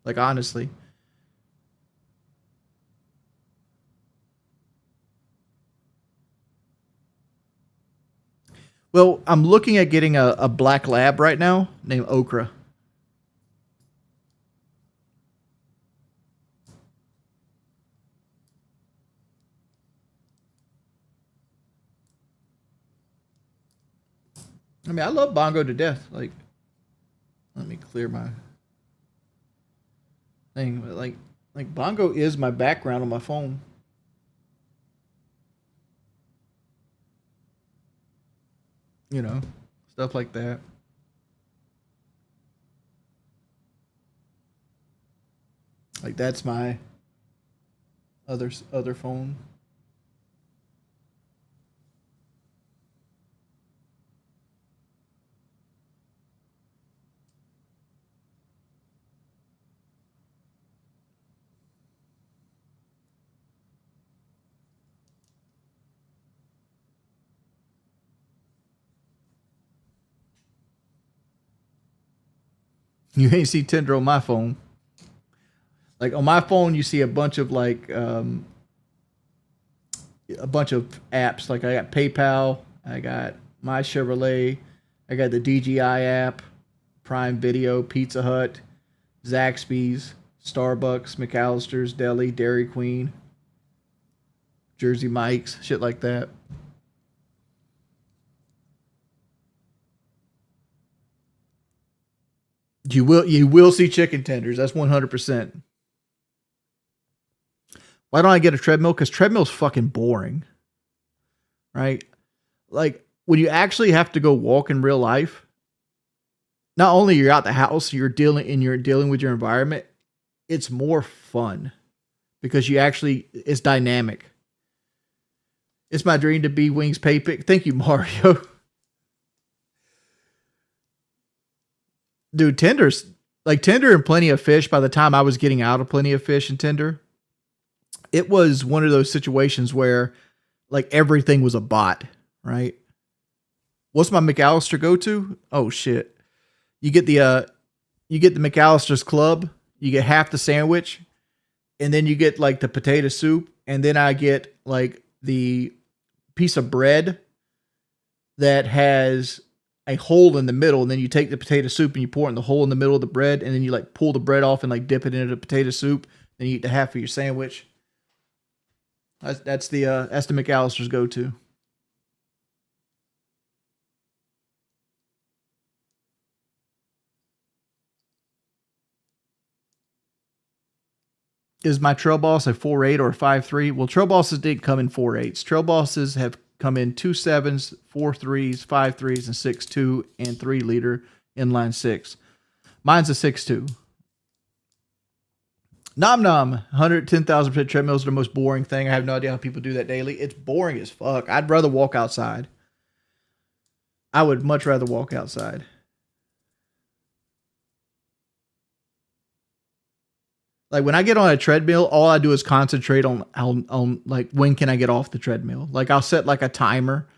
Like honestly. Well, I'm looking at getting a black lab right now named Okra. I mean, I love Bongo to death. Like, let me clear my thing. But like Bongo is my background on my phone. You know, stuff like that. Like that's my other phone. You ain't see Tinder on my phone. Like on my phone, you see a bunch of a bunch of apps. Like I got PayPal, I got My Chevrolet, I got the DJI app, Prime Video, Pizza Hut, Zaxby's, Starbucks, McAllister's Deli, Dairy Queen, Jersey Mike's, shit like that. You will see chicken tenders. That's 100%. Why don't I get a treadmill? Because treadmill's fucking boring, right? Like when you actually have to go walk in real life, not only you're out the house, you're dealing with your environment. It's more fun because it's dynamic. It's my dream to be Wings Pay Pick. Thank you, Mario. Dude, Tinder and Plenty of Fish. By the time I was getting out of Plenty of Fish and Tinder, it was one of those situations where like everything was a bot, right? What's my McAllister go to? Oh shit. You get the McAllister's Club, you get half the sandwich, and then you get like the potato soup, and then I get like the piece of bread that has a hole in the middle, and then you take the potato soup and you pour it in the hole in the middle of the bread, and then you like pull the bread off and like dip it into the potato soup, then you eat the half of your sandwich. That's the McAllister's go to. Is my Trail Boss a 4.8 or a 5.3? Well, Trail Bosses didn't come in 4.8s. Trail Bosses have come in 2.7s, 4.3s, 5.3s, and 6.2 and 3-liter inline six. Mine's a 6.2. Nom nom, 110,000% treadmills are the most boring thing. I have no idea how people do that daily. It's boring as fuck. I'd rather walk outside. I would much rather walk outside. Like when I get on a treadmill, all I do is concentrate on like when can I get off the treadmill. Like I'll set like a timer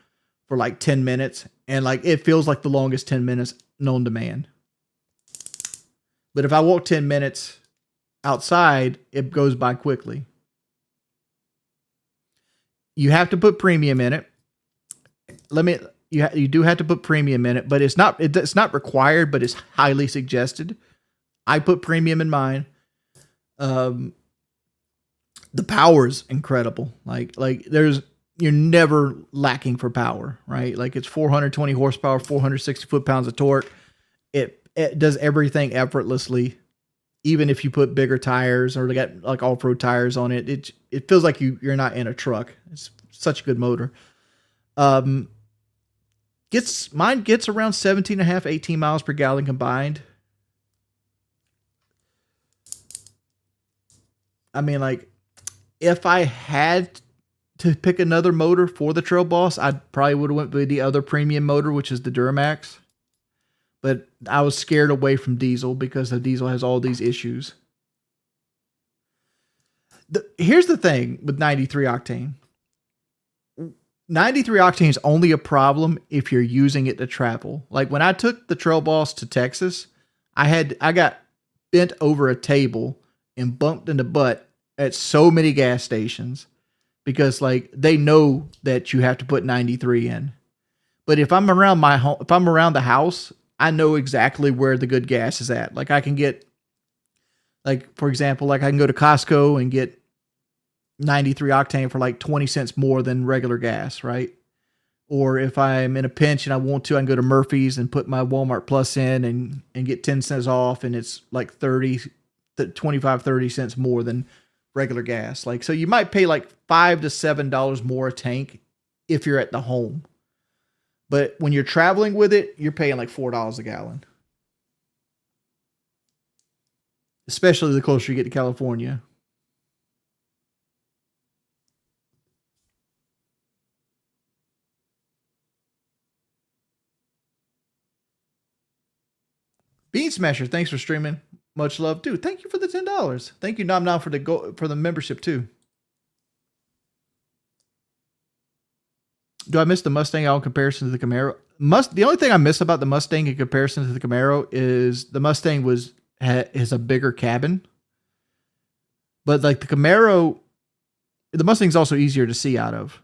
for like 10 minutes, and like it feels like the longest 10 minutes known to man. But if I walk 10 minutes outside, it goes by quickly. You have to put premium in it. You do have to put premium in it, but it's not required, but it's highly suggested. I put premium in mine. The power's incredible. Like you're never lacking for power, right? Like it's 420 horsepower, 460 foot-pounds of torque. It does everything effortlessly. Even if you put bigger tires or got like off-road tires on it, it feels like you're not in a truck. It's such a good motor. Mine gets around 17 and a half, 18 miles per gallon combined. I mean, like, if I had to pick another motor for the Trail Boss, I probably would have went with the other premium motor, which is the Duramax. But I was scared away from diesel because the diesel has all these issues. Here's the thing with 93 octane. 93 octane is only a problem if you're using it to travel. Like when I took the Trail Boss to Texas, I got bent over a table and bumped in the butt at so many gas stations because like they know that you have to put 93 in. But if I'm around my home, if I'm around the house, I know exactly where the good gas is at. Like I can get, like for example, like I can go to Costco and get 93 octane for like 20 cents more than regular gas, right? Or if I'm in a pinch and I want to, I can go to Murphy's and put my Walmart Plus in and get 10 cents off, and it's like 25-30 cents more than regular gas. Like, so you might pay like $5 to $7 more a tank if you're at the home. But when you're traveling with it, you're paying like $4 a gallon. especially the closer you get to California. Bean Smasher, thanks for streaming. Much love, dude. Thank you for the $10. Thank you, Nom Nom, for the membership too. Do I miss the Mustang out in comparison to the Camaro? The only thing I miss about the Mustang in comparison to the Camaro is the Mustang has a bigger cabin, but like the Camaro, the Mustang's also easier to see out of.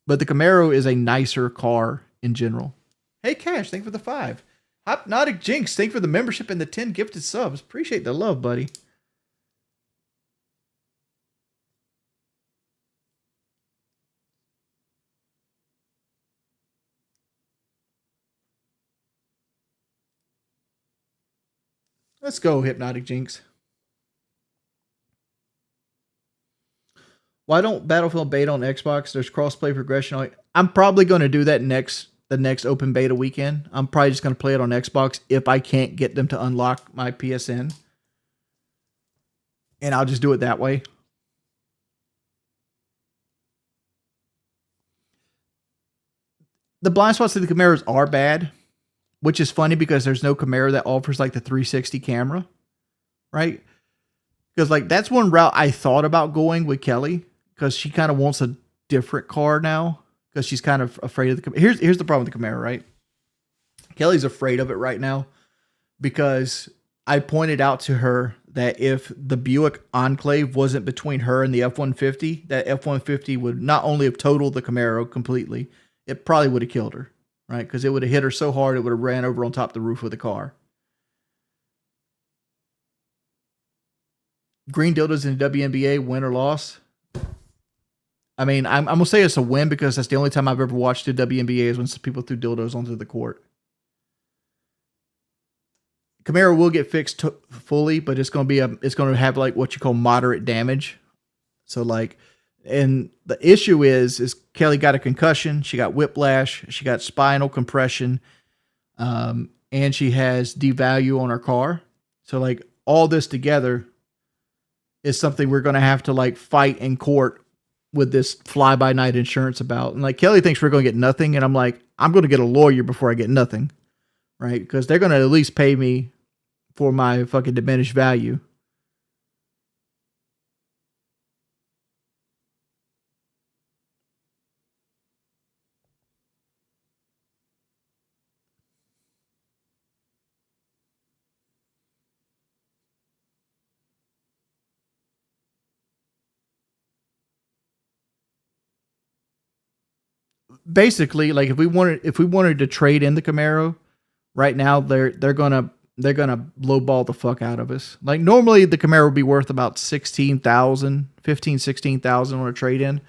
But the Camaro is a nicer car in general. Hey Cash, thank you for the 5. Hypnotic Jinx, thank you for the membership and the 10 gifted subs. Appreciate the love, buddy. Let's go, Hypnotic Jinx. Why don't Battlefield beta on Xbox? There's crossplay progression. I'm probably going to do that the next open beta weekend. I'm probably just going to play it on Xbox if I can't get them to unlock my PSN. And I'll just do it that way. The blind spots to the Camaros are bad, which is funny because there's no Camaro that offers like the 360 camera, right? Because like that's one route I thought about going with Kelly because she kind of wants a different car now because she's kind of afraid of the Camaro. Here's the problem with the Camaro, right? Kelly's afraid of it right now because I pointed out to her that if the Buick Enclave wasn't between her and the F-150, that F-150 would not only have totaled the Camaro completely, it probably would have killed her, right? Because it would have hit her so hard it would have ran over on top of the roof of the car. Green dildos in the WNBA, win or loss? I mean, I'm going to say it's a win because that's the only time I've ever watched the WNBA is when some people threw dildos onto the court. Camaro will get fixed fully, but it's going to have like what you call moderate damage. So like, and the issue is Kelly got a concussion, she got whiplash, she got spinal compression, and she has devalue on her car. So like all this together is something we're going to have to like fight in court with this fly-by-night insurance about. And like Kelly thinks we're going to get nothing, and I'm like, I'm going to get a lawyer before I get nothing, right? Because they're going to at least pay me for my fucking diminished value. Basically, like if we wanted to trade in the Camaro right now, they're gonna lowball the fuck out of us. Like normally the Camaro would be worth about 16,000 on a trade in.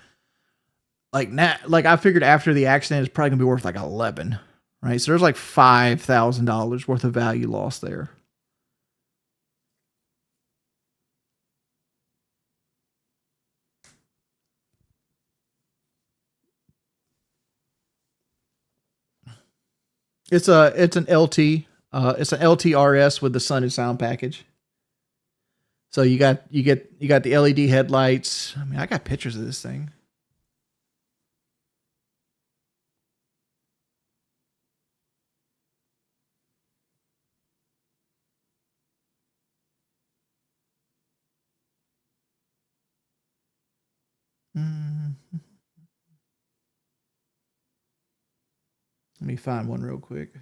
Like now, like I figured after the accident, it's probably gonna be worth like 11, right? So there's like $5,000 worth of value lost there. It's an LT. It's an LTRS with the Sun and Sound package. So you got the LED headlights. I mean, I got pictures of this thing. Let me find one real quick.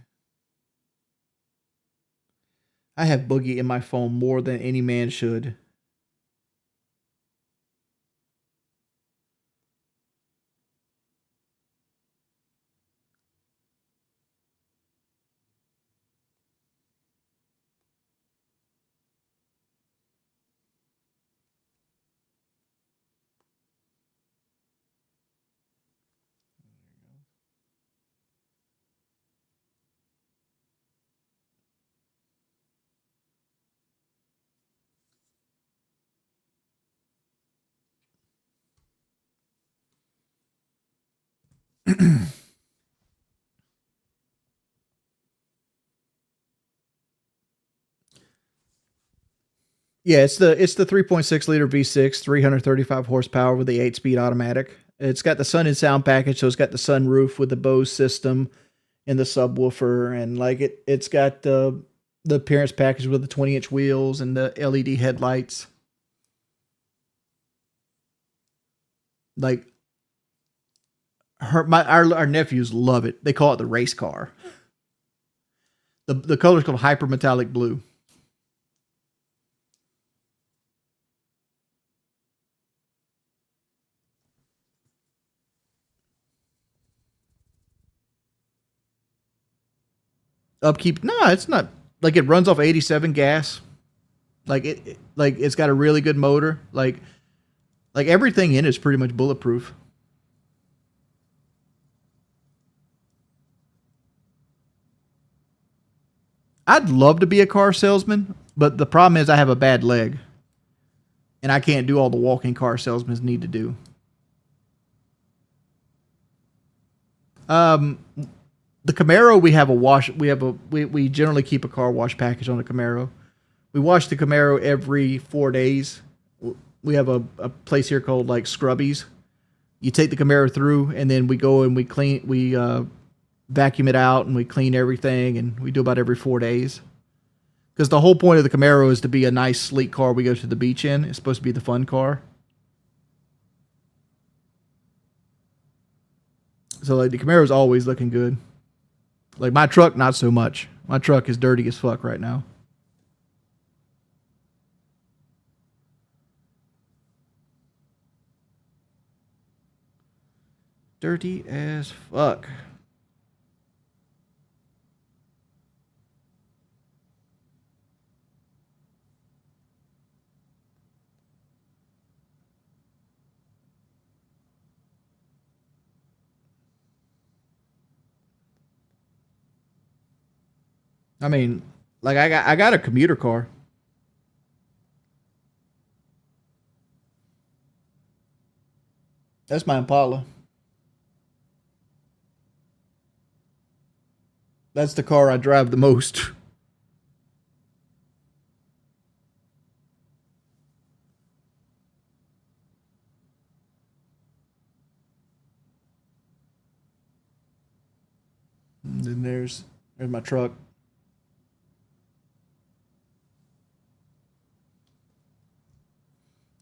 I have Boogie in my phone more than any man should. Yeah, it's the 3.6 liter V6, 335 horsepower with the 8-speed automatic. It's got the Sun and Sound package, so it's got the sunroof with the Bose system and the subwoofer, and like it's got the appearance package with the 20-inch wheels and the LED headlights. Like our nephews love it. They call it the race car. The color's called hyper metallic blue. Upkeep? No, it's not. Like it runs off 87 gas. Like like it's got a really good motor. Like everything in it is pretty much bulletproof. I'd love to be a car salesman, but the problem is I have a bad leg, and I can't do all the walking car salesmen need to do. Um, the Camaro, we have a wash. We generally keep a car wash package on the Camaro. We wash the Camaro every 4 days. We have a place here called like Scrubbies. You take the Camaro through, and then we go and we clean. We vacuum it out, and we clean everything, and we do about every 4 days. Because the whole point of the Camaro is to be a nice, sleek car we go to the beach in. It's supposed to be the fun car. So like the Camaro is always looking good. Like my truck, not so much. My truck is dirty as fuck right now. Dirty as fuck. I mean, like I got a commuter car. That's my Impala. That's the car I drive the most. And then there's my truck.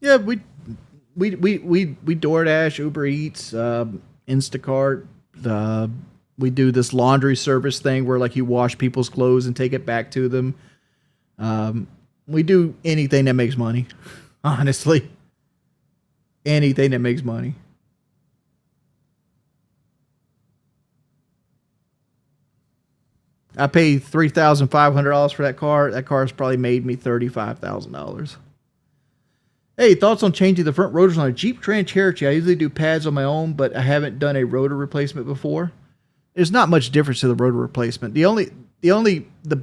Yeah, we DoorDash, Uber Eats, Instacart. Uh, we do this laundry service thing where like you wash people's clothes and take it back to them. Um, we do anything that makes money. Honestly, anything that makes money. I paid $3,500 for that car. That car has probably made me $35,000. Hey, thoughts on changing the front rotors on a Jeep Grand Cherokee? I usually do pads on my own, but I haven't done a rotor replacement before. There's not much difference to the rotor replacement. The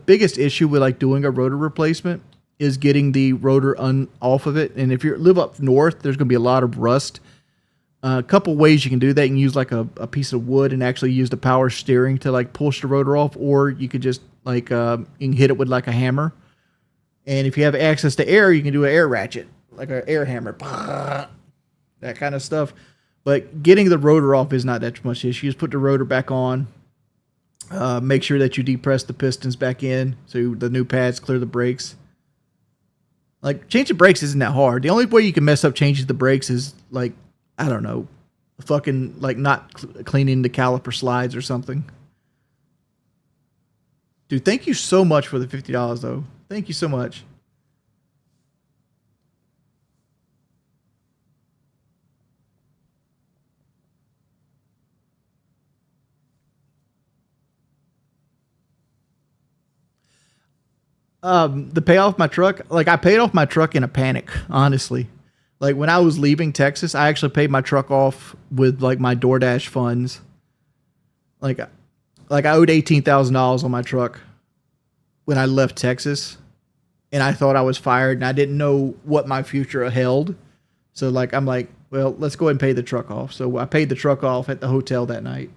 biggest issue with like doing a rotor replacement is getting the rotor off of it. And if you live up north, there's going to be a lot of rust. A couple ways you can do that. You can use like a piece of wood and actually use the power steering to like push the rotor off, or you could just like you can hit it with like a hammer. And if you have access to air, you can do an air ratchet, like an air hammer, that kind of stuff. But getting the rotor off is not that much issue. Just put the rotor back on. Make sure that you depress the pistons back in so the new pads clear the brakes. Like changing brakes isn't that hard. The only way you can mess up changing the brakes is like, I don't know, fucking like not cleaning the caliper slides or something. Dude, thank you so much for the $50 though. Thank you so much. The pay off my truck, like I paid off my truck in a panic, honestly. Like when I was leaving Texas, I actually paid my truck off with like my DoorDash funds. Like like I owed $18,000 on my truck when I left Texas, and I thought I was fired, and I didn't know what my future held. So like I'm like, well, let's go ahead and pay the truck off. So I paid the truck off at the hotel that night.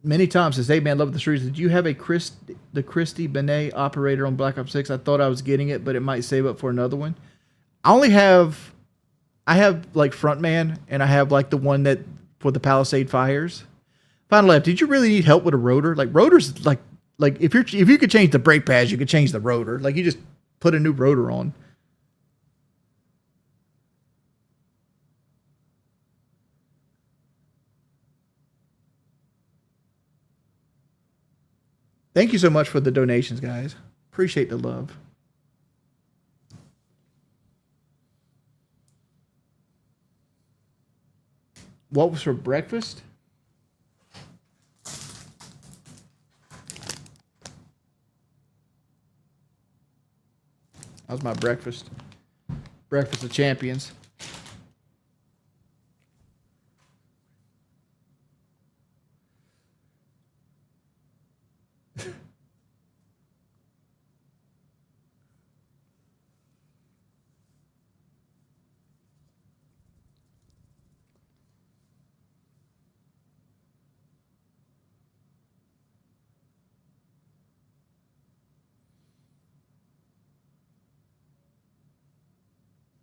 many times since hey man, love the streets. Did you have the Christie Benet operator on Black Ops 6? I thought I was getting it, but it might save up for another one. I only have I have like Frontman, and I have like the one that for the Palisade Fires. Final left. Did you really need help with a rotor? Like rotors, like if you could change the brake pads, you could change the rotor. Like you just put a new rotor on. Thank you so much for the donations, guys. Appreciate the love. What was for breakfast? That was my breakfast. Breakfast of champions.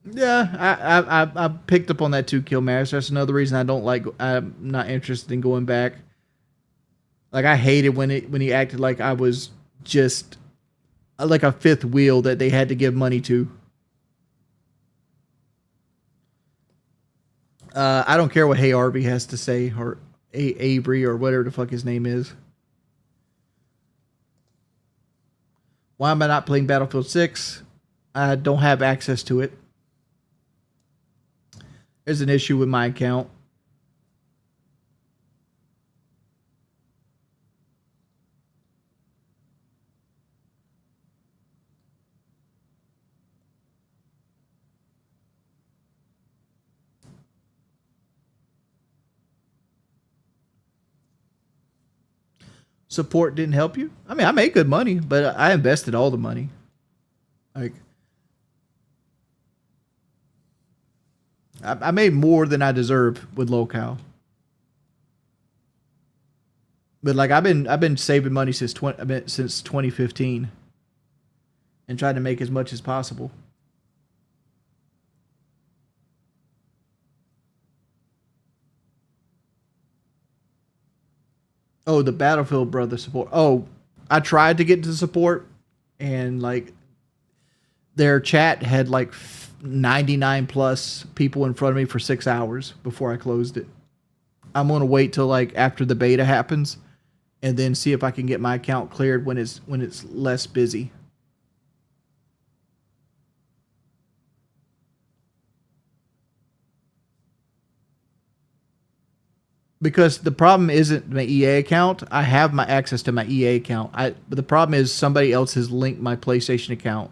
Yeah, I picked up on that too, Killmaster. That's another reason I don't like. I'm not interested in going back. Like I hated when he acted like I was just like a fifth wheel that they had to give money to. I don't care what Hey Arby has to say or Avery or whatever the fuck his name is. Why am I not playing Battlefield 6? I don't have access to it. There's an issue with my account. Support didn't help you? I mean, I made good money, but I invested all the money. Like, I made more than I deserve with Locale. But like, I've been saving money since 2015, and trying to make as much as possible. Oh, the Battlefield brother support. Oh, I tried to get to support, and like their chat had like 99 plus people in front of me for 6 hours before I closed it. I'm gonna wait till like after the beta happens, and then see if I can get my account cleared when it's less busy. Because the problem isn't my EA account. I have my access to my EA account. But the problem is somebody else has linked my PlayStation account.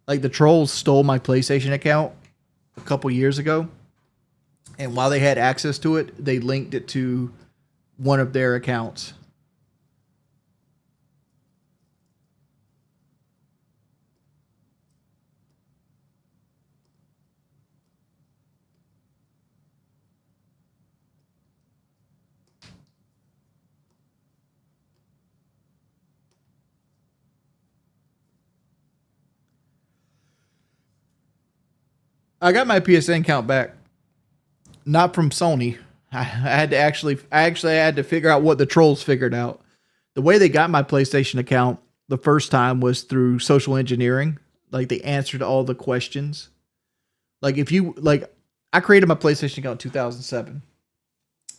Like the trolls stole my PlayStation account a couple years ago, and while they had access to it, they linked it to one of their accounts. I got my PSN account back, not from Sony. I had to I actually had to figure out what the trolls figured out. The way they got my PlayStation account the first time was through social engineering. Like they answered all the questions. Like if you like, I created my PlayStation account in 2007,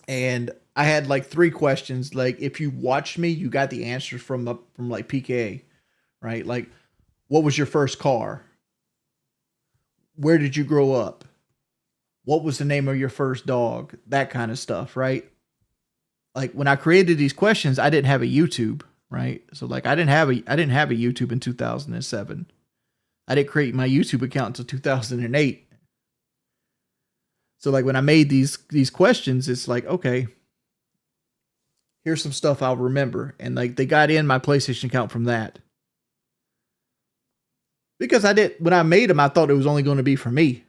and I had like 3 questions. Like if you watched me, you got the answers from like PKA, right? Like, what was your first car? Where did you grow up? What was the name of your first dog? That kind of stuff, right? Like when I created these questions, I didn't have a YouTube, right? So like I didn't have a YouTube in 2007. I didn't create my YouTube account until 2008. So like when I made these questions, it's like, okay, here's some stuff I'll remember. And like they got in my PlayStation account from that. Because when I made them, I thought it was only going to be for me,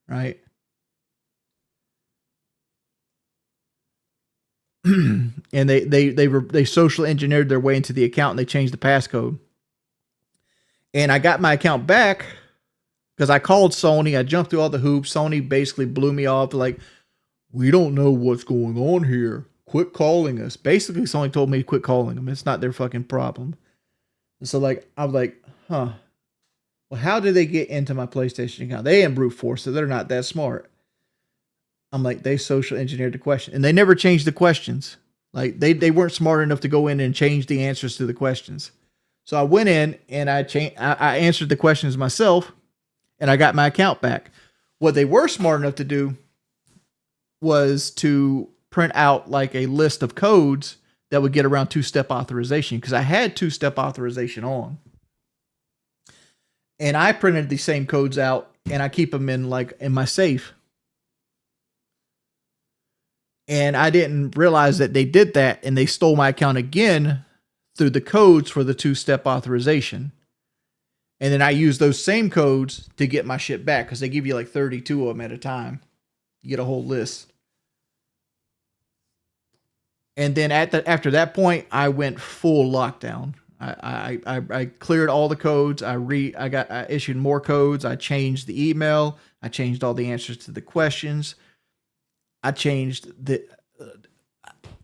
right? and they social engineered their way into the account and they changed the passcode. And I got my account back because I called Sony. I jumped through all the hoops. Sony basically blew me off. Like, we don't know what's going on here. Quit calling us. Basically, Sony told me to quit calling them. It's not their fucking problem. And so, like, I was like, huh. Well, how did they get into my PlayStation account? They ain't brute force, so they're not that smart. I'm like, they social engineered the question. And they never changed the questions. Like, they weren't smart enough to go in and change the answers to the questions. So I went in and I answered the questions myself, and I got my account back. What they were smart enough to do was to print out like a list of codes that would get around two-step authorization, because I had two-step authorization on. And I printed the same codes out and I keep them in my safe. And I didn't realize that they did that, and they stole my account again through the codes for the two-step authorization. And then I used those same codes to get my shit back, because they give you like 32 of them at a time. You get a whole list. And then after that point, I went full lockdown. I cleared all the codes. I issued more codes. I changed the email. I changed all the answers to the questions. I changed my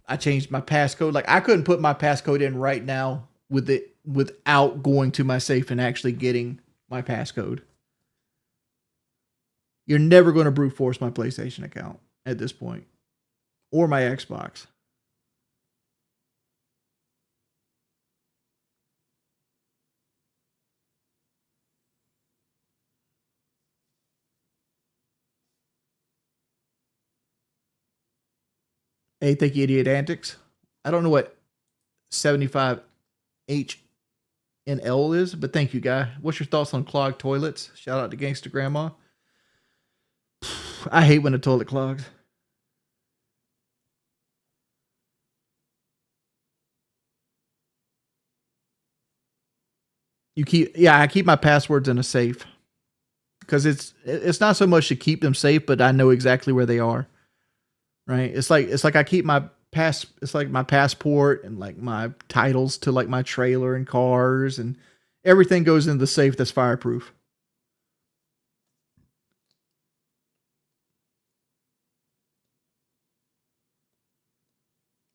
passcode. Like, I couldn't put my passcode in right now without going to my safe and actually getting my passcode. You're never going to brute force my PlayStation account at this point, or my Xbox. Hey, thank you, Idiot Antics. I don't know what 75H and L is, but thank you, guy. What's your thoughts on clogged toilets? Shout out to Gangsta Grandma. I hate when the toilet clogs. I keep my passwords in a safe, because it's not so much to keep them safe, but I know exactly where they are. Right? It's like I keep my it's like my passport and like my titles to like my trailer and cars, and everything goes into the safe that's fireproof.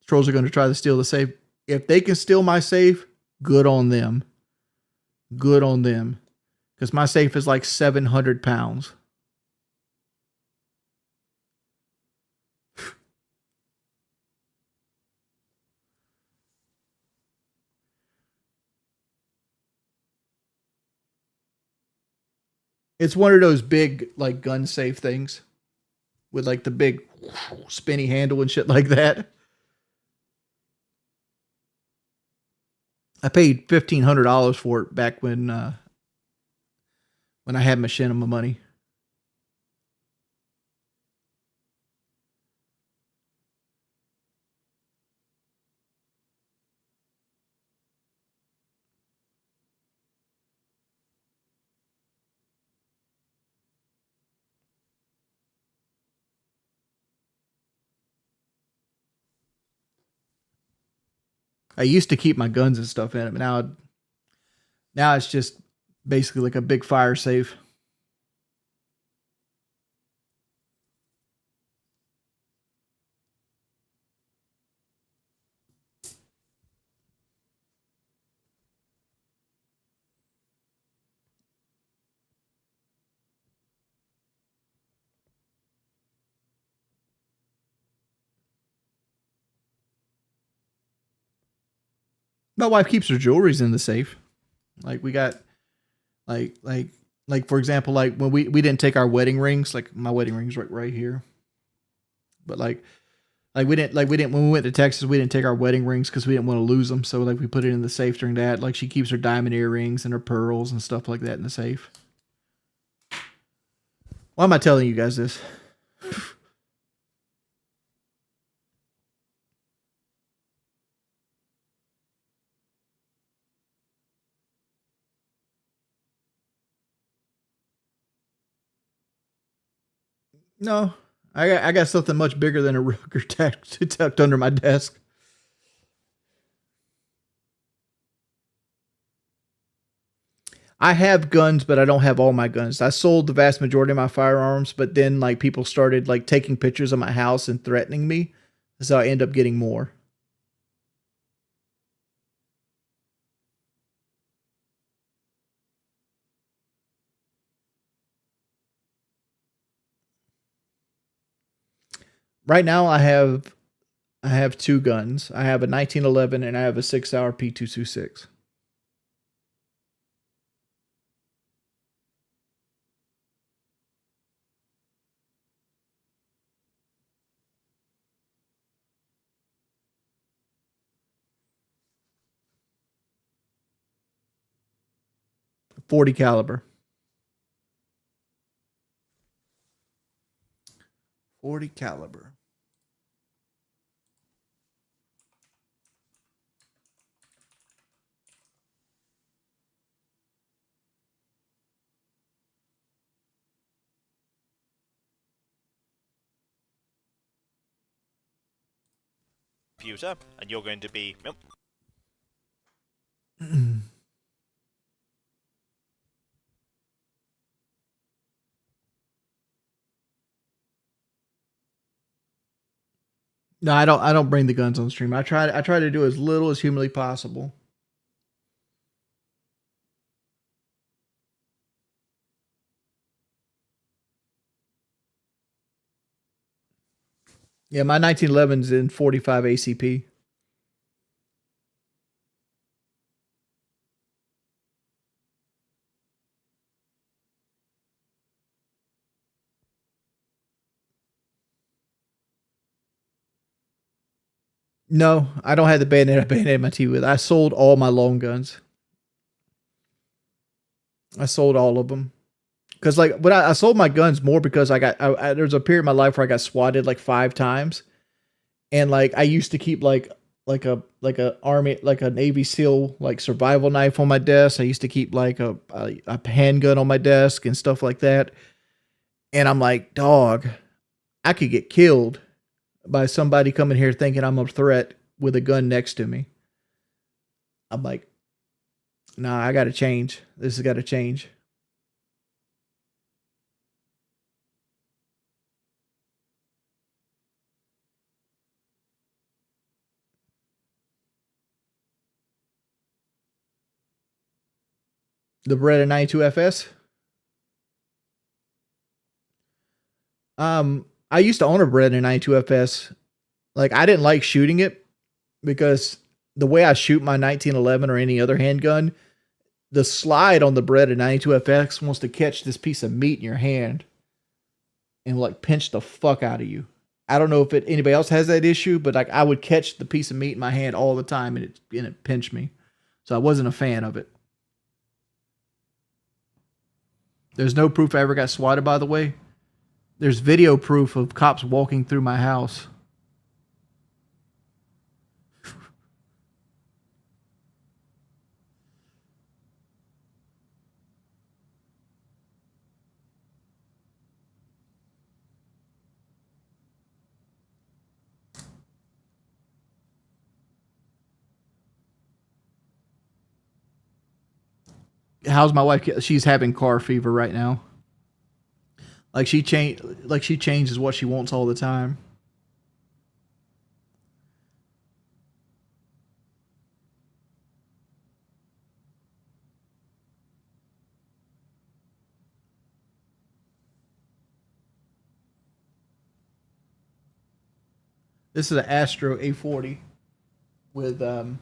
Trolls are going to try to steal the safe. If they can steal my safe, good on them. Good on them. Because my safe is like 700 pounds. It's one of those big like gun safe things with like the big spinny handle and shit like that. I paid $1,500 for it back when I had machinima money. I used to keep my guns and stuff in it, but now it's just basically like a big fire safe. My wife keeps her jewelries in the safe. Like, we got like for example, like when we didn't take our wedding rings, like my wedding ring's right here. But we didn't when we went to Texas, we didn't take our wedding rings because we didn't want to lose them. So like we put it in the safe during that. Like, she keeps her diamond earrings and her pearls and stuff like that in the safe. Why am I telling you guys this? No, I got something much bigger than a Ruger tucked under my desk. I have guns, but I don't have all my guns. I sold the vast majority of my firearms, but then like people started like taking pictures of my house and threatening me, so I end up getting more. Right now, I have two guns. I have a 1911 and I have a 6 hour P226. .40 caliber. 40 caliber. Computer, and you're going to be. Nope. No, I don't. I don't bring the guns on stream. I try to do as little as humanly possible. Yeah, my 1911's in 45 ACP. No, I don't have the bayonet. I bayoneted my T with. I sold all my long guns. I sold all of them. Cause like, but I sold my guns more because there's a period in my life where I got swatted like 5 times, and like I used to keep like a army like a Navy SEAL like survival knife on my desk. I used to keep like a handgun on my desk and stuff like that. And I'm like, dog, I could get killed by somebody coming here thinking I'm a threat with a gun next to me. I'm like, nah, I got to change. This has got to change. The Beretta 92FS. I used to own a Beretta 92FS. Like, I didn't like shooting it because the way I shoot my 1911 or any other handgun, the slide on the Beretta 92FX wants to catch this piece of meat in your hand and like pinch the fuck out of you. I don't know if anybody else has that issue, but like I would catch the piece of meat in my hand all the time and it pinched me. So I wasn't a fan of it. There's no proof I ever got swatted, by the way. There's video proof of cops walking through my house. How's my wife? She's having car fever right now. Like she changes what she wants all the time. This is an Astro A40 with the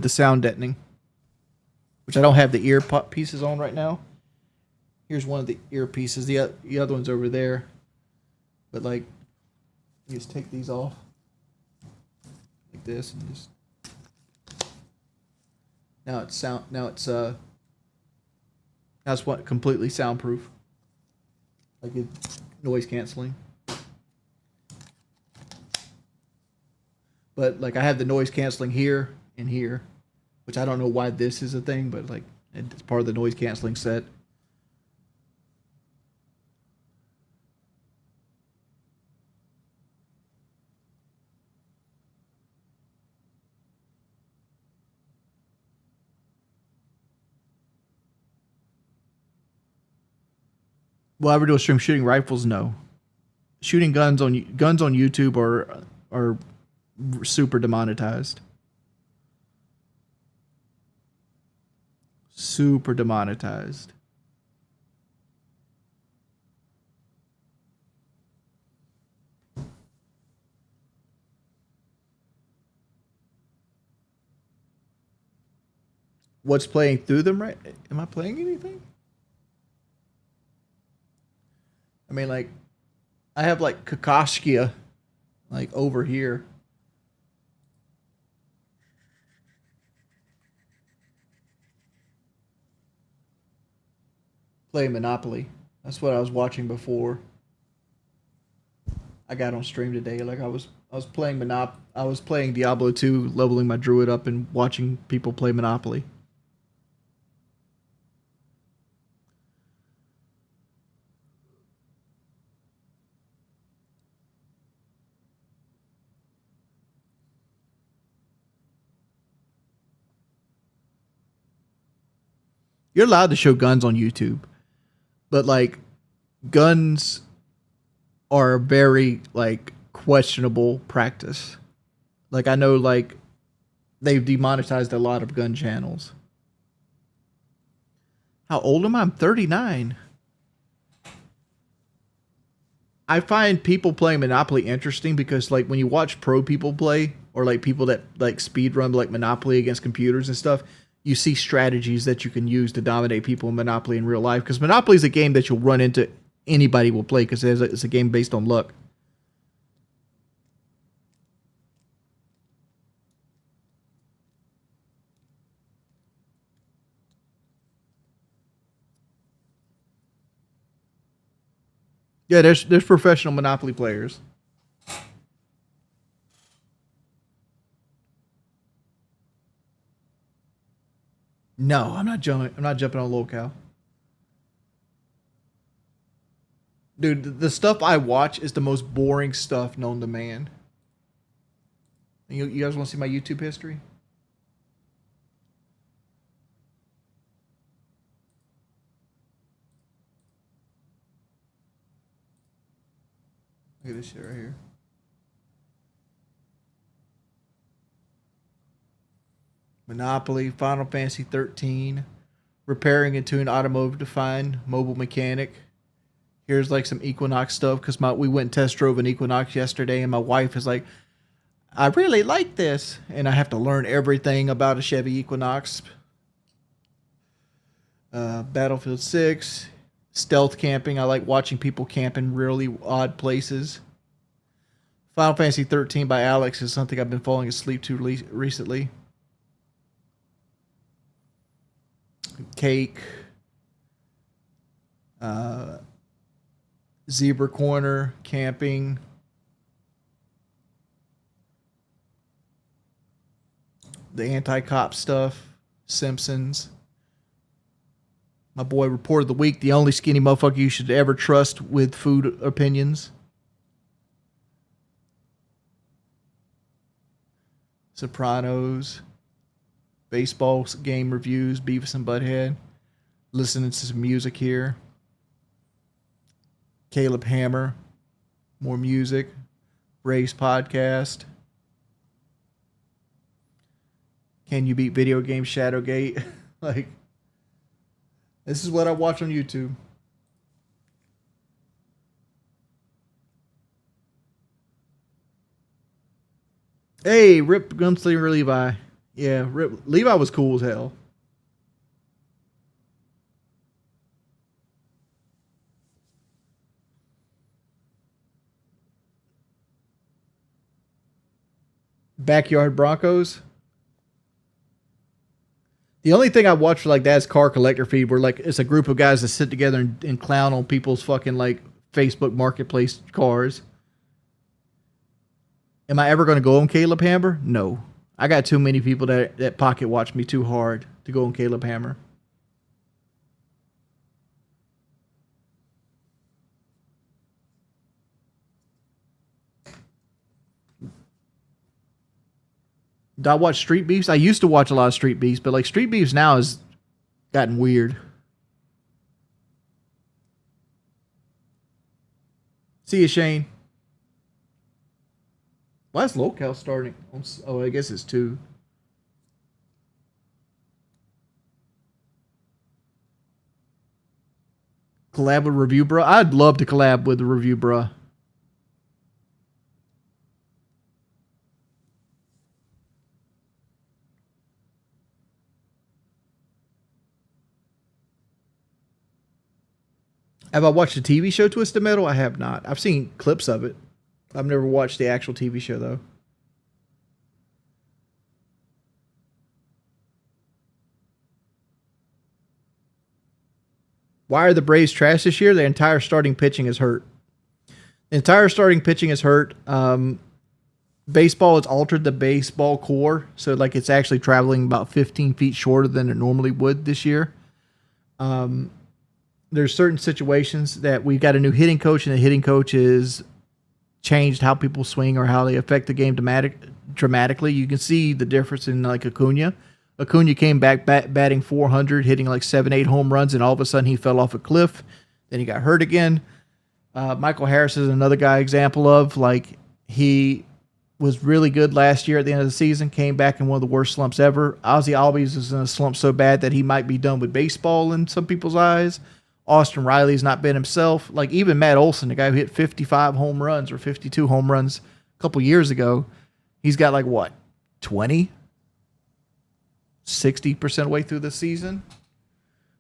sound deadening, which I don't have the ear pieces on right now. Here's one of the ear pieces. The other one's over there. But like, you just take these off like this, and just now it's sound. Now it's that's what completely soundproof. Like it noise canceling. But like I have the noise canceling here and here, which I don't know why this is a thing, but like it's part of the noise canceling set. Will I ever do a stream shooting rifles? No. Shooting guns on YouTube are super demonetized. Super demonetized. What's playing through them right? Am I playing anything? I mean, like, I have like Kakashkia, like over here. Play Monopoly. That's what I was watching before. I got on stream today. Like I was playing I was playing Diablo 2, leveling my druid up and watching people play Monopoly. You're allowed to show guns on YouTube, but like guns are very like questionable practice. Like I know like they've demonetized a lot of gun channels. How old am I? I'm 39. I find people playing Monopoly interesting because like when you watch pro people play or like people that like speed run like Monopoly against computers and stuff, you see strategies that you can use to dominate people in Monopoly in real life. Because Monopoly is a game that you'll run into, anybody will play because it's a game based on luck. Yeah, there's professional Monopoly players. No, I'm not jumping. I'm not jumping on locale. Dude, the stuff I watch is the most boring stuff known to man. You guys want to see my YouTube history? Look at this shit right here. Monopoly, Final Fantasy 13, repairing into an automotive-defined mobile mechanic. Here's like some Equinox stuff because we went and test drove an Equinox yesterday, and my wife is like, "I really like this," and I have to learn everything about a Chevy Equinox. Battlefield 6, stealth camping. I like watching people camp in really odd places. Final Fantasy 13 by Alex is something I've been falling asleep to recently. Cake. Zebra Corner, camping. The anti-cop stuff. Simpsons. My boy Report of the Week, the only skinny motherfucker you should ever trust with food opinions. Sopranos. Baseball game reviews, Beavis and Butthead. Listening to some music here. Caleb Hammer. More music. Ray's podcast. Can You Beat Video Game Shadowgate? Like, this is what I watch on YouTube. Hey, Rip Gunslinger Levi. Yeah, Rip Levi was cool as hell. Backyard Broncos. The only thing I watch like that is Car Collector Feed, where like it's a group of guys that sit together and clown on people's fucking like Facebook Marketplace cars. Am I ever going to go on Caleb Hammer? No. I got too many people that pocket watch me too hard to go on Caleb Hammer. Do I watch Street Beefs? I used to watch a lot of Street Beefs, but like Street Beefs now has gotten weird. See you, Shane. Why is Locale starting? Oh, I guess it's 2. Collab with Review Bruh. I'd love to collab with the Review Bruh. Have I watched the TV show Twisted Metal? I have not. I've seen clips of it. I've never watched the actual TV show, though. Why are the Braves trash this year? The entire starting pitching is hurt. The entire starting pitching is hurt. Baseball has altered the baseball core, so like it's actually traveling about 15 feet shorter than it normally would this year. There's certain situations that we've got a new hitting coach, and the hitting coach has changed how people swing or how they affect the game dramatically. You can see the difference in like Acuna. Acuna came back batting 400, hitting like 7-8 home runs, and all of a sudden he fell off a cliff. Then he got hurt again. Michael Harris is another guy example of like he was really good last year at the end of the season, came back in one of the worst slumps ever. Ozzy Albies is in a slump so bad that he might be done with baseball in some people's eyes. Austin Riley's not been himself. Like even Matt Olson, the guy who hit 55 home runs or 52 home runs a couple years ago, he's got like what, 20? 60% way through the season.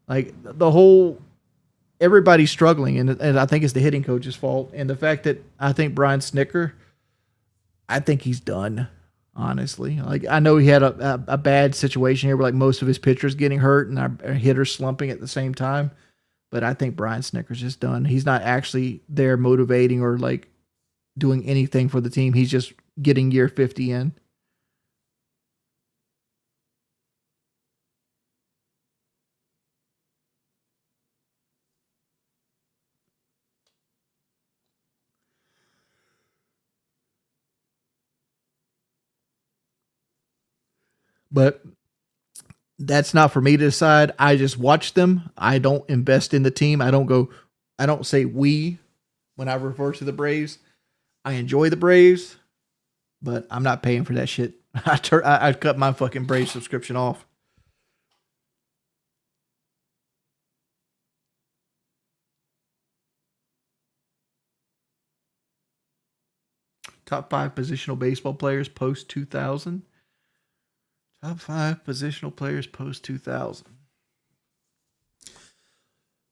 Like the whole, everybody's struggling, and I think it's the hitting coach's fault. And the fact that I think Brian Snicker, I think he's done, honestly. Like I know he had a bad situation here where like most of his pitchers getting hurt and our hitters slumping at the same time. But I think Brian Snicker's just done. He's not actually there motivating or like doing anything for the team. He's just getting year 50 in. But that's not for me to decide. I just watch them. I don't invest in the team. I don't say we when I refer to the Braves. I enjoy the Braves, but I'm not paying for that shit. I cut my fucking Braves subscription off. Top 5 positional baseball players post 2000. Top 5 positional players post 2000.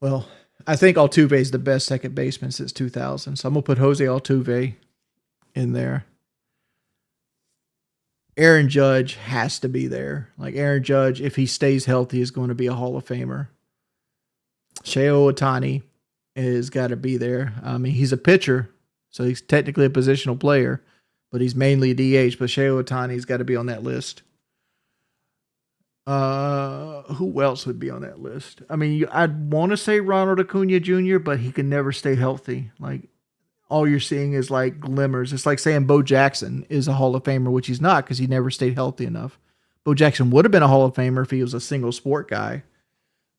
Well, I think Altuve is the best second baseman since 2000. So I'm going to put Jose Altuve in there. Aaron Judge has to be there. Like Aaron Judge, if he stays healthy, is going to be a Hall of Famer. Shohei Ohtani has got to be there. I mean, he's a pitcher, so he's technically a positional player, but he's mainly a DH. But Shohei Ohtani's got to be on that list. Who else would be on that list? I mean, I'd want to say Ronald Acuna Jr., but he can never stay healthy. Like all you're seeing is like glimmers. It's like saying Bo Jackson is a Hall of Famer, which he's not because he never stayed healthy enough. Bo Jackson would have been a Hall of Famer if he was a single sport guy,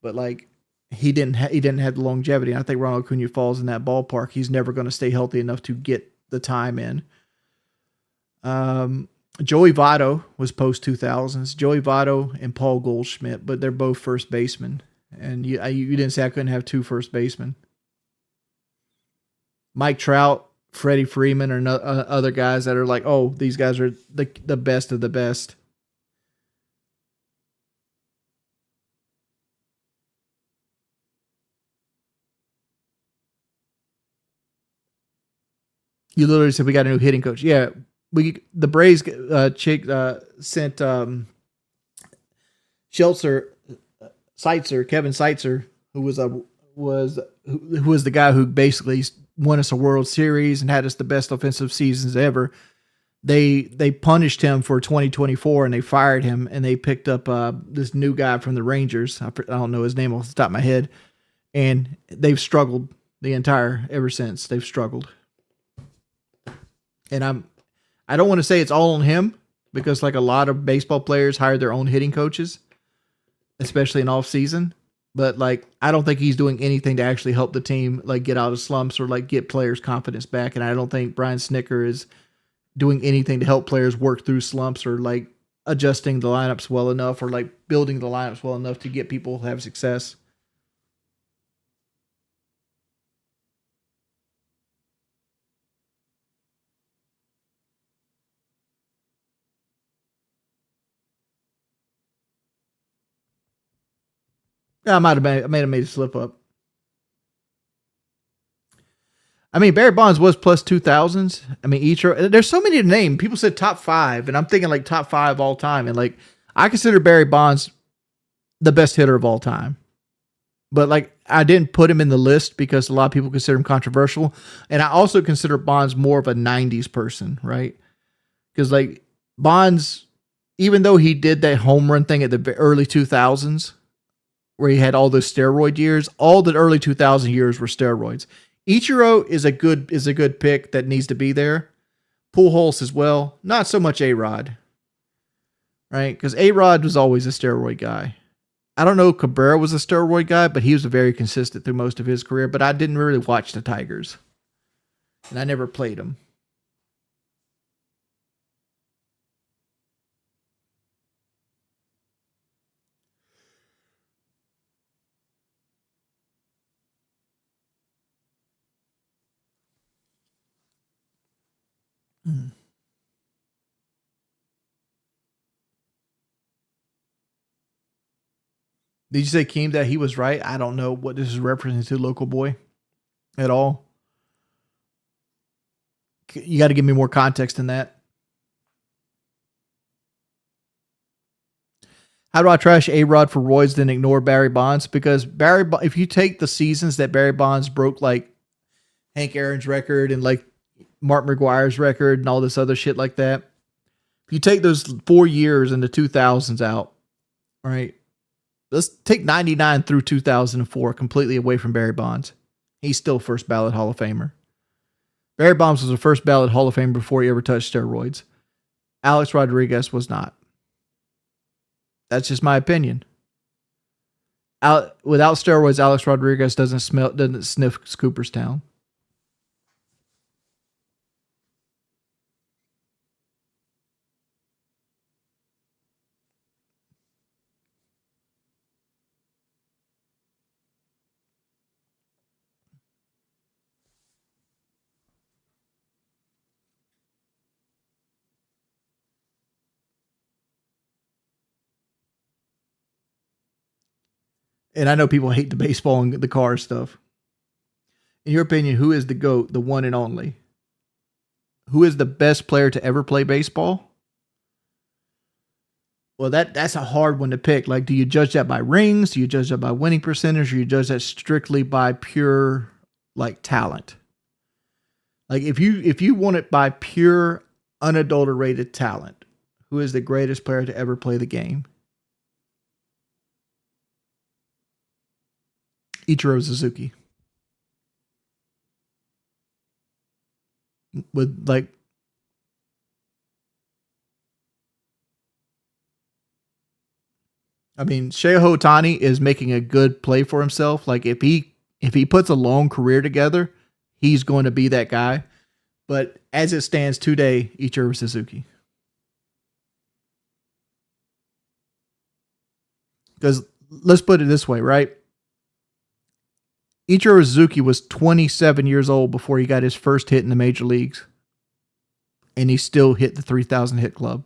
but like he didn't have the longevity. And I think Ronald Acuna falls in that ballpark. He's never going to stay healthy enough to get the time in. Joey Votto was post 2000s. Joey Votto and Paul Goldschmidt, but they're both first basemen. And you didn't say I couldn't have 2 first basemen. Mike Trout, Freddie Freeman, or other guys that are like, oh, these guys are the best of the best. You literally said we got a new hitting coach. Yeah, the Braves sent Kevin Seitzer, who was the guy who basically won us a World Series and had us the best offensive seasons ever. They punished him for 2024 and they fired him, and they picked up this new guy from the Rangers. I don't know his name off the top of my head, and they've struggled ever since. They've struggled. And I don't want to say it's all on him, because like a lot of baseball players hire their own hitting coaches, especially in off season. But like, I don't think he's doing anything to actually help the team like get out of slumps or like get players' confidence back. And I don't think Brian Snicker is doing anything to help players work through slumps or like adjusting the lineups well enough or like building the lineups well enough to get people to have success. Yeah, I might have made a slip up. I mean, Barry Bonds was plus 2000s. I mean, there's so many to name. People said top 5, and I'm thinking like top 5 all time. And like, I consider Barry Bonds the best hitter of all time. But like, I didn't put him in the list because a lot of people consider him controversial. And I also consider Bonds more of a 90s person, right? Because like, Bonds, even though he did that home run thing at the early 2000s, where he had all those steroid years, all the early 2000 years were steroids. Ichiro is a good pick that needs to be there. Pujols as well. Not so much A-Rod, right? Because A-Rod was always a steroid guy. I don't know if Cabrera was a steroid guy, but he was very consistent through most of his career. But I didn't really watch the Tigers, and I never played them. Hmm. Did you say, Keem, that he was right? I don't know what this is referencing to Local Boy at all. You got to give me more context than that. How do I trash A-Rod for roids then ignore Barry Bonds? Because if you take the seasons that Barry Bonds broke like Hank Aaron's record and like Mark McGuire's record and all this other shit like that, if you take those 4 years in the 2000s out, right? Let's take 99 through 2004 completely away from Barry Bonds. He's still first ballot Hall of Famer. Barry Bonds was a first ballot Hall of Famer before he ever touched steroids. Alex Rodriguez was not. That's just my opinion. Without steroids, Alex Rodriguez doesn't sniff Cooperstown. And I know people hate the baseball and the car stuff. In your opinion, who is the GOAT, the one and only? Who is the best player to ever play baseball? Well, that's a hard one to pick. Like, do you judge that by rings? Do you judge that by winning percentage? Or do you judge that strictly by pure like talent? Like, if you want it by pure unadulterated talent, who is the greatest player to ever play the game? Ichiro Suzuki. With like, I mean, Shohei Ohtani is making a good play for himself. Like if he puts a long career together, he's going to be that guy. But as it stands today, Ichiro Suzuki. Because let's put it this way, right? Ichiro Suzuki was 27 years old before he got his first hit in the major leagues. And he still hit the 3,000 hit club.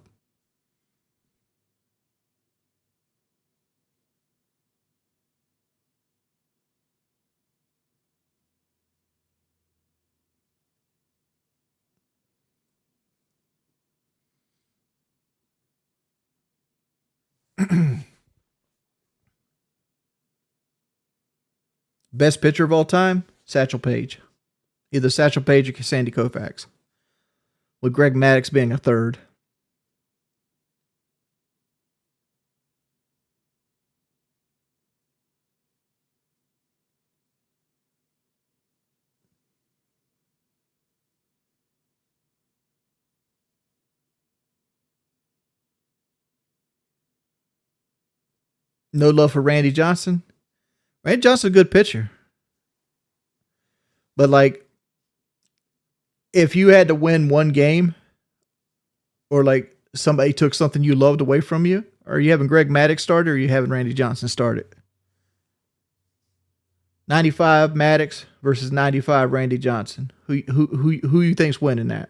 Best pitcher of all time, Satchel Paige. Either Satchel Paige or Sandy Koufax. With Greg Maddux being a third. No love for Randy Johnson. Randy Johnson's a good pitcher. But like if you had to win one game or like somebody took something you loved away from you, are you having Greg Maddux start or are you having Randy Johnson start it? 95 Maddux versus 95 Randy Johnson. Who you think's winning that?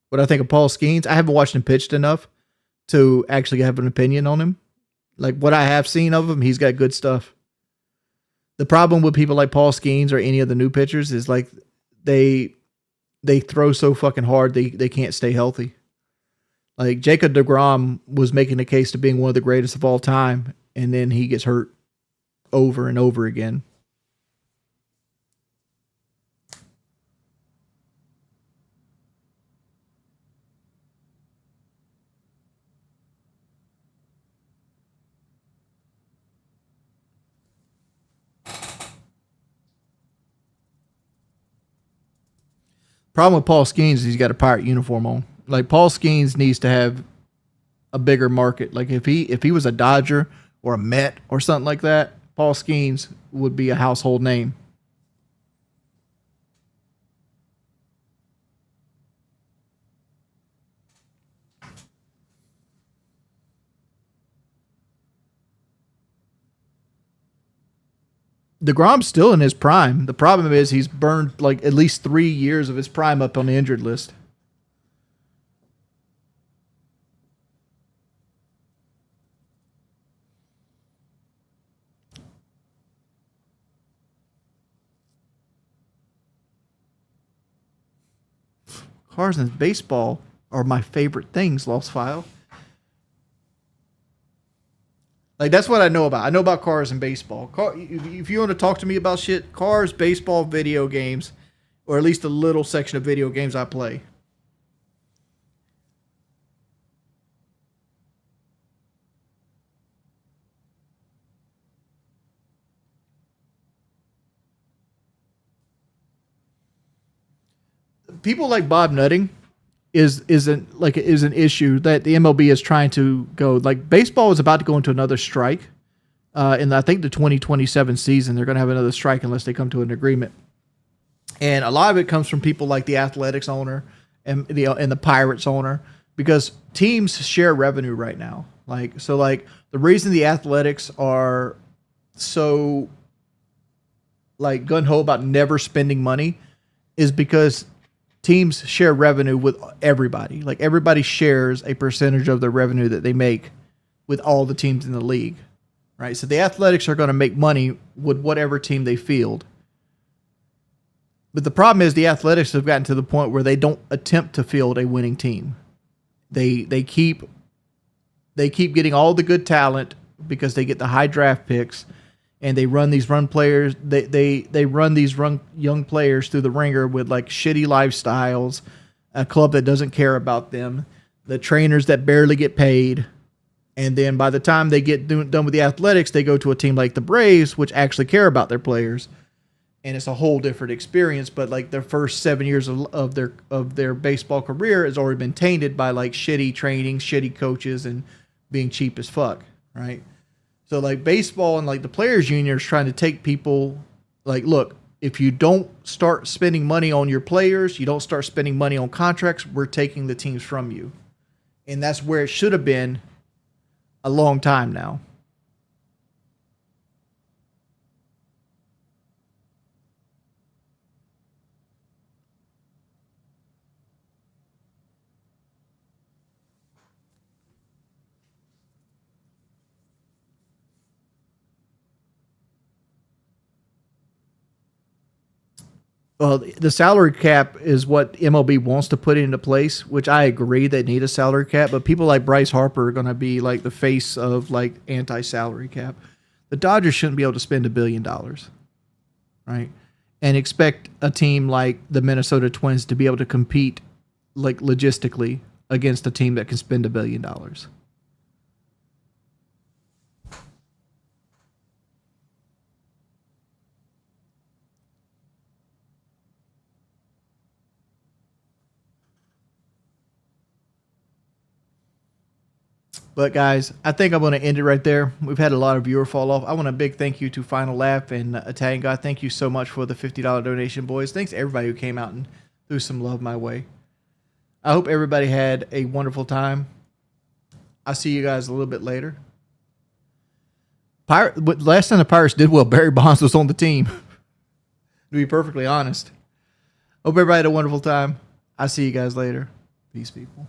What I think of Paul Skeens, I haven't watched him pitched enough to actually have an opinion on him. Like what I have seen of him, he's got good stuff. The problem with people like Paul Skeens or any of the new pitchers is like they throw so fucking hard they can't stay healthy. Like Jacob deGrom was making the case to being one of the greatest of all time, and then he gets hurt over and over again. Problem with Paul Skeens is he's got a pirate uniform on. Like Paul Skeens needs to have a bigger market. Like if he was a Dodger or a Met or something like that, Paul Skeens would be a household name. DeGrom's still in his prime. The problem is he's burned like at least 3 years of his prime up on the injured list. Cars and baseball are my favorite things, Lost File. Like that's what I know about. I know about cars and baseball. If you want to talk to me about shit, cars, baseball, video games, or at least a little section of video games I play. People like Bob Nutting is an issue that the MLB is trying to go. Like baseball is about to go into another strike. In I think the 2027 season, they're going to have another strike unless they come to an agreement. And a lot of it comes from people like the Athletics owner and the Pirates owner, because teams share revenue right now. Like the reason the Athletics are so like gun ho about never spending money is because teams share revenue with everybody. Like everybody shares a percentage of the revenue that they make with all the teams in the league. Right? So the Athletics are going to make money with whatever team they field. But the problem is the Athletics have gotten to the point where they don't attempt to field a winning team. They keep getting all the good talent because they get the high draft picks, and they run these young players through the ringer with like shitty lifestyles, a club that doesn't care about them, the trainers that barely get paid. And then by the time they get done with the Athletics, they go to a team like the Braves, which actually care about their players. And it's a whole different experience. But like their first 7 years of their baseball career has already been tainted by like shitty training, shitty coaches, and being cheap as fuck. Right. So like baseball and like the players union is trying to take people like, look, if you don't start spending money on your players, you don't start spending money on contracts, we're taking the teams from you. And that's where it should have been a long time now. Well, the salary cap is what MLB wants to put into place, which I agree they need a salary cap, but people like Bryce Harper are going to be like the face of like anti-salary cap. The Dodgers shouldn't be able to spend $1 billion, right? And expect a team like the Minnesota Twins to be able to compete like logistically against a team that can spend $1 billion. But guys, I think I'm going to end it right there. We've had a lot of viewer fall off. I want a big thank you to Final Laugh and Italian God. Thank you so much for the $50 donation, boys. Thanks to everybody who came out and threw some love my way. I hope everybody had a wonderful time. I'll see you guys a little bit later. Last time the Pirates did well, Barry Bonds was on the team. To be perfectly honest. Hope everybody had a wonderful time. I'll see you guys later. Peace, people.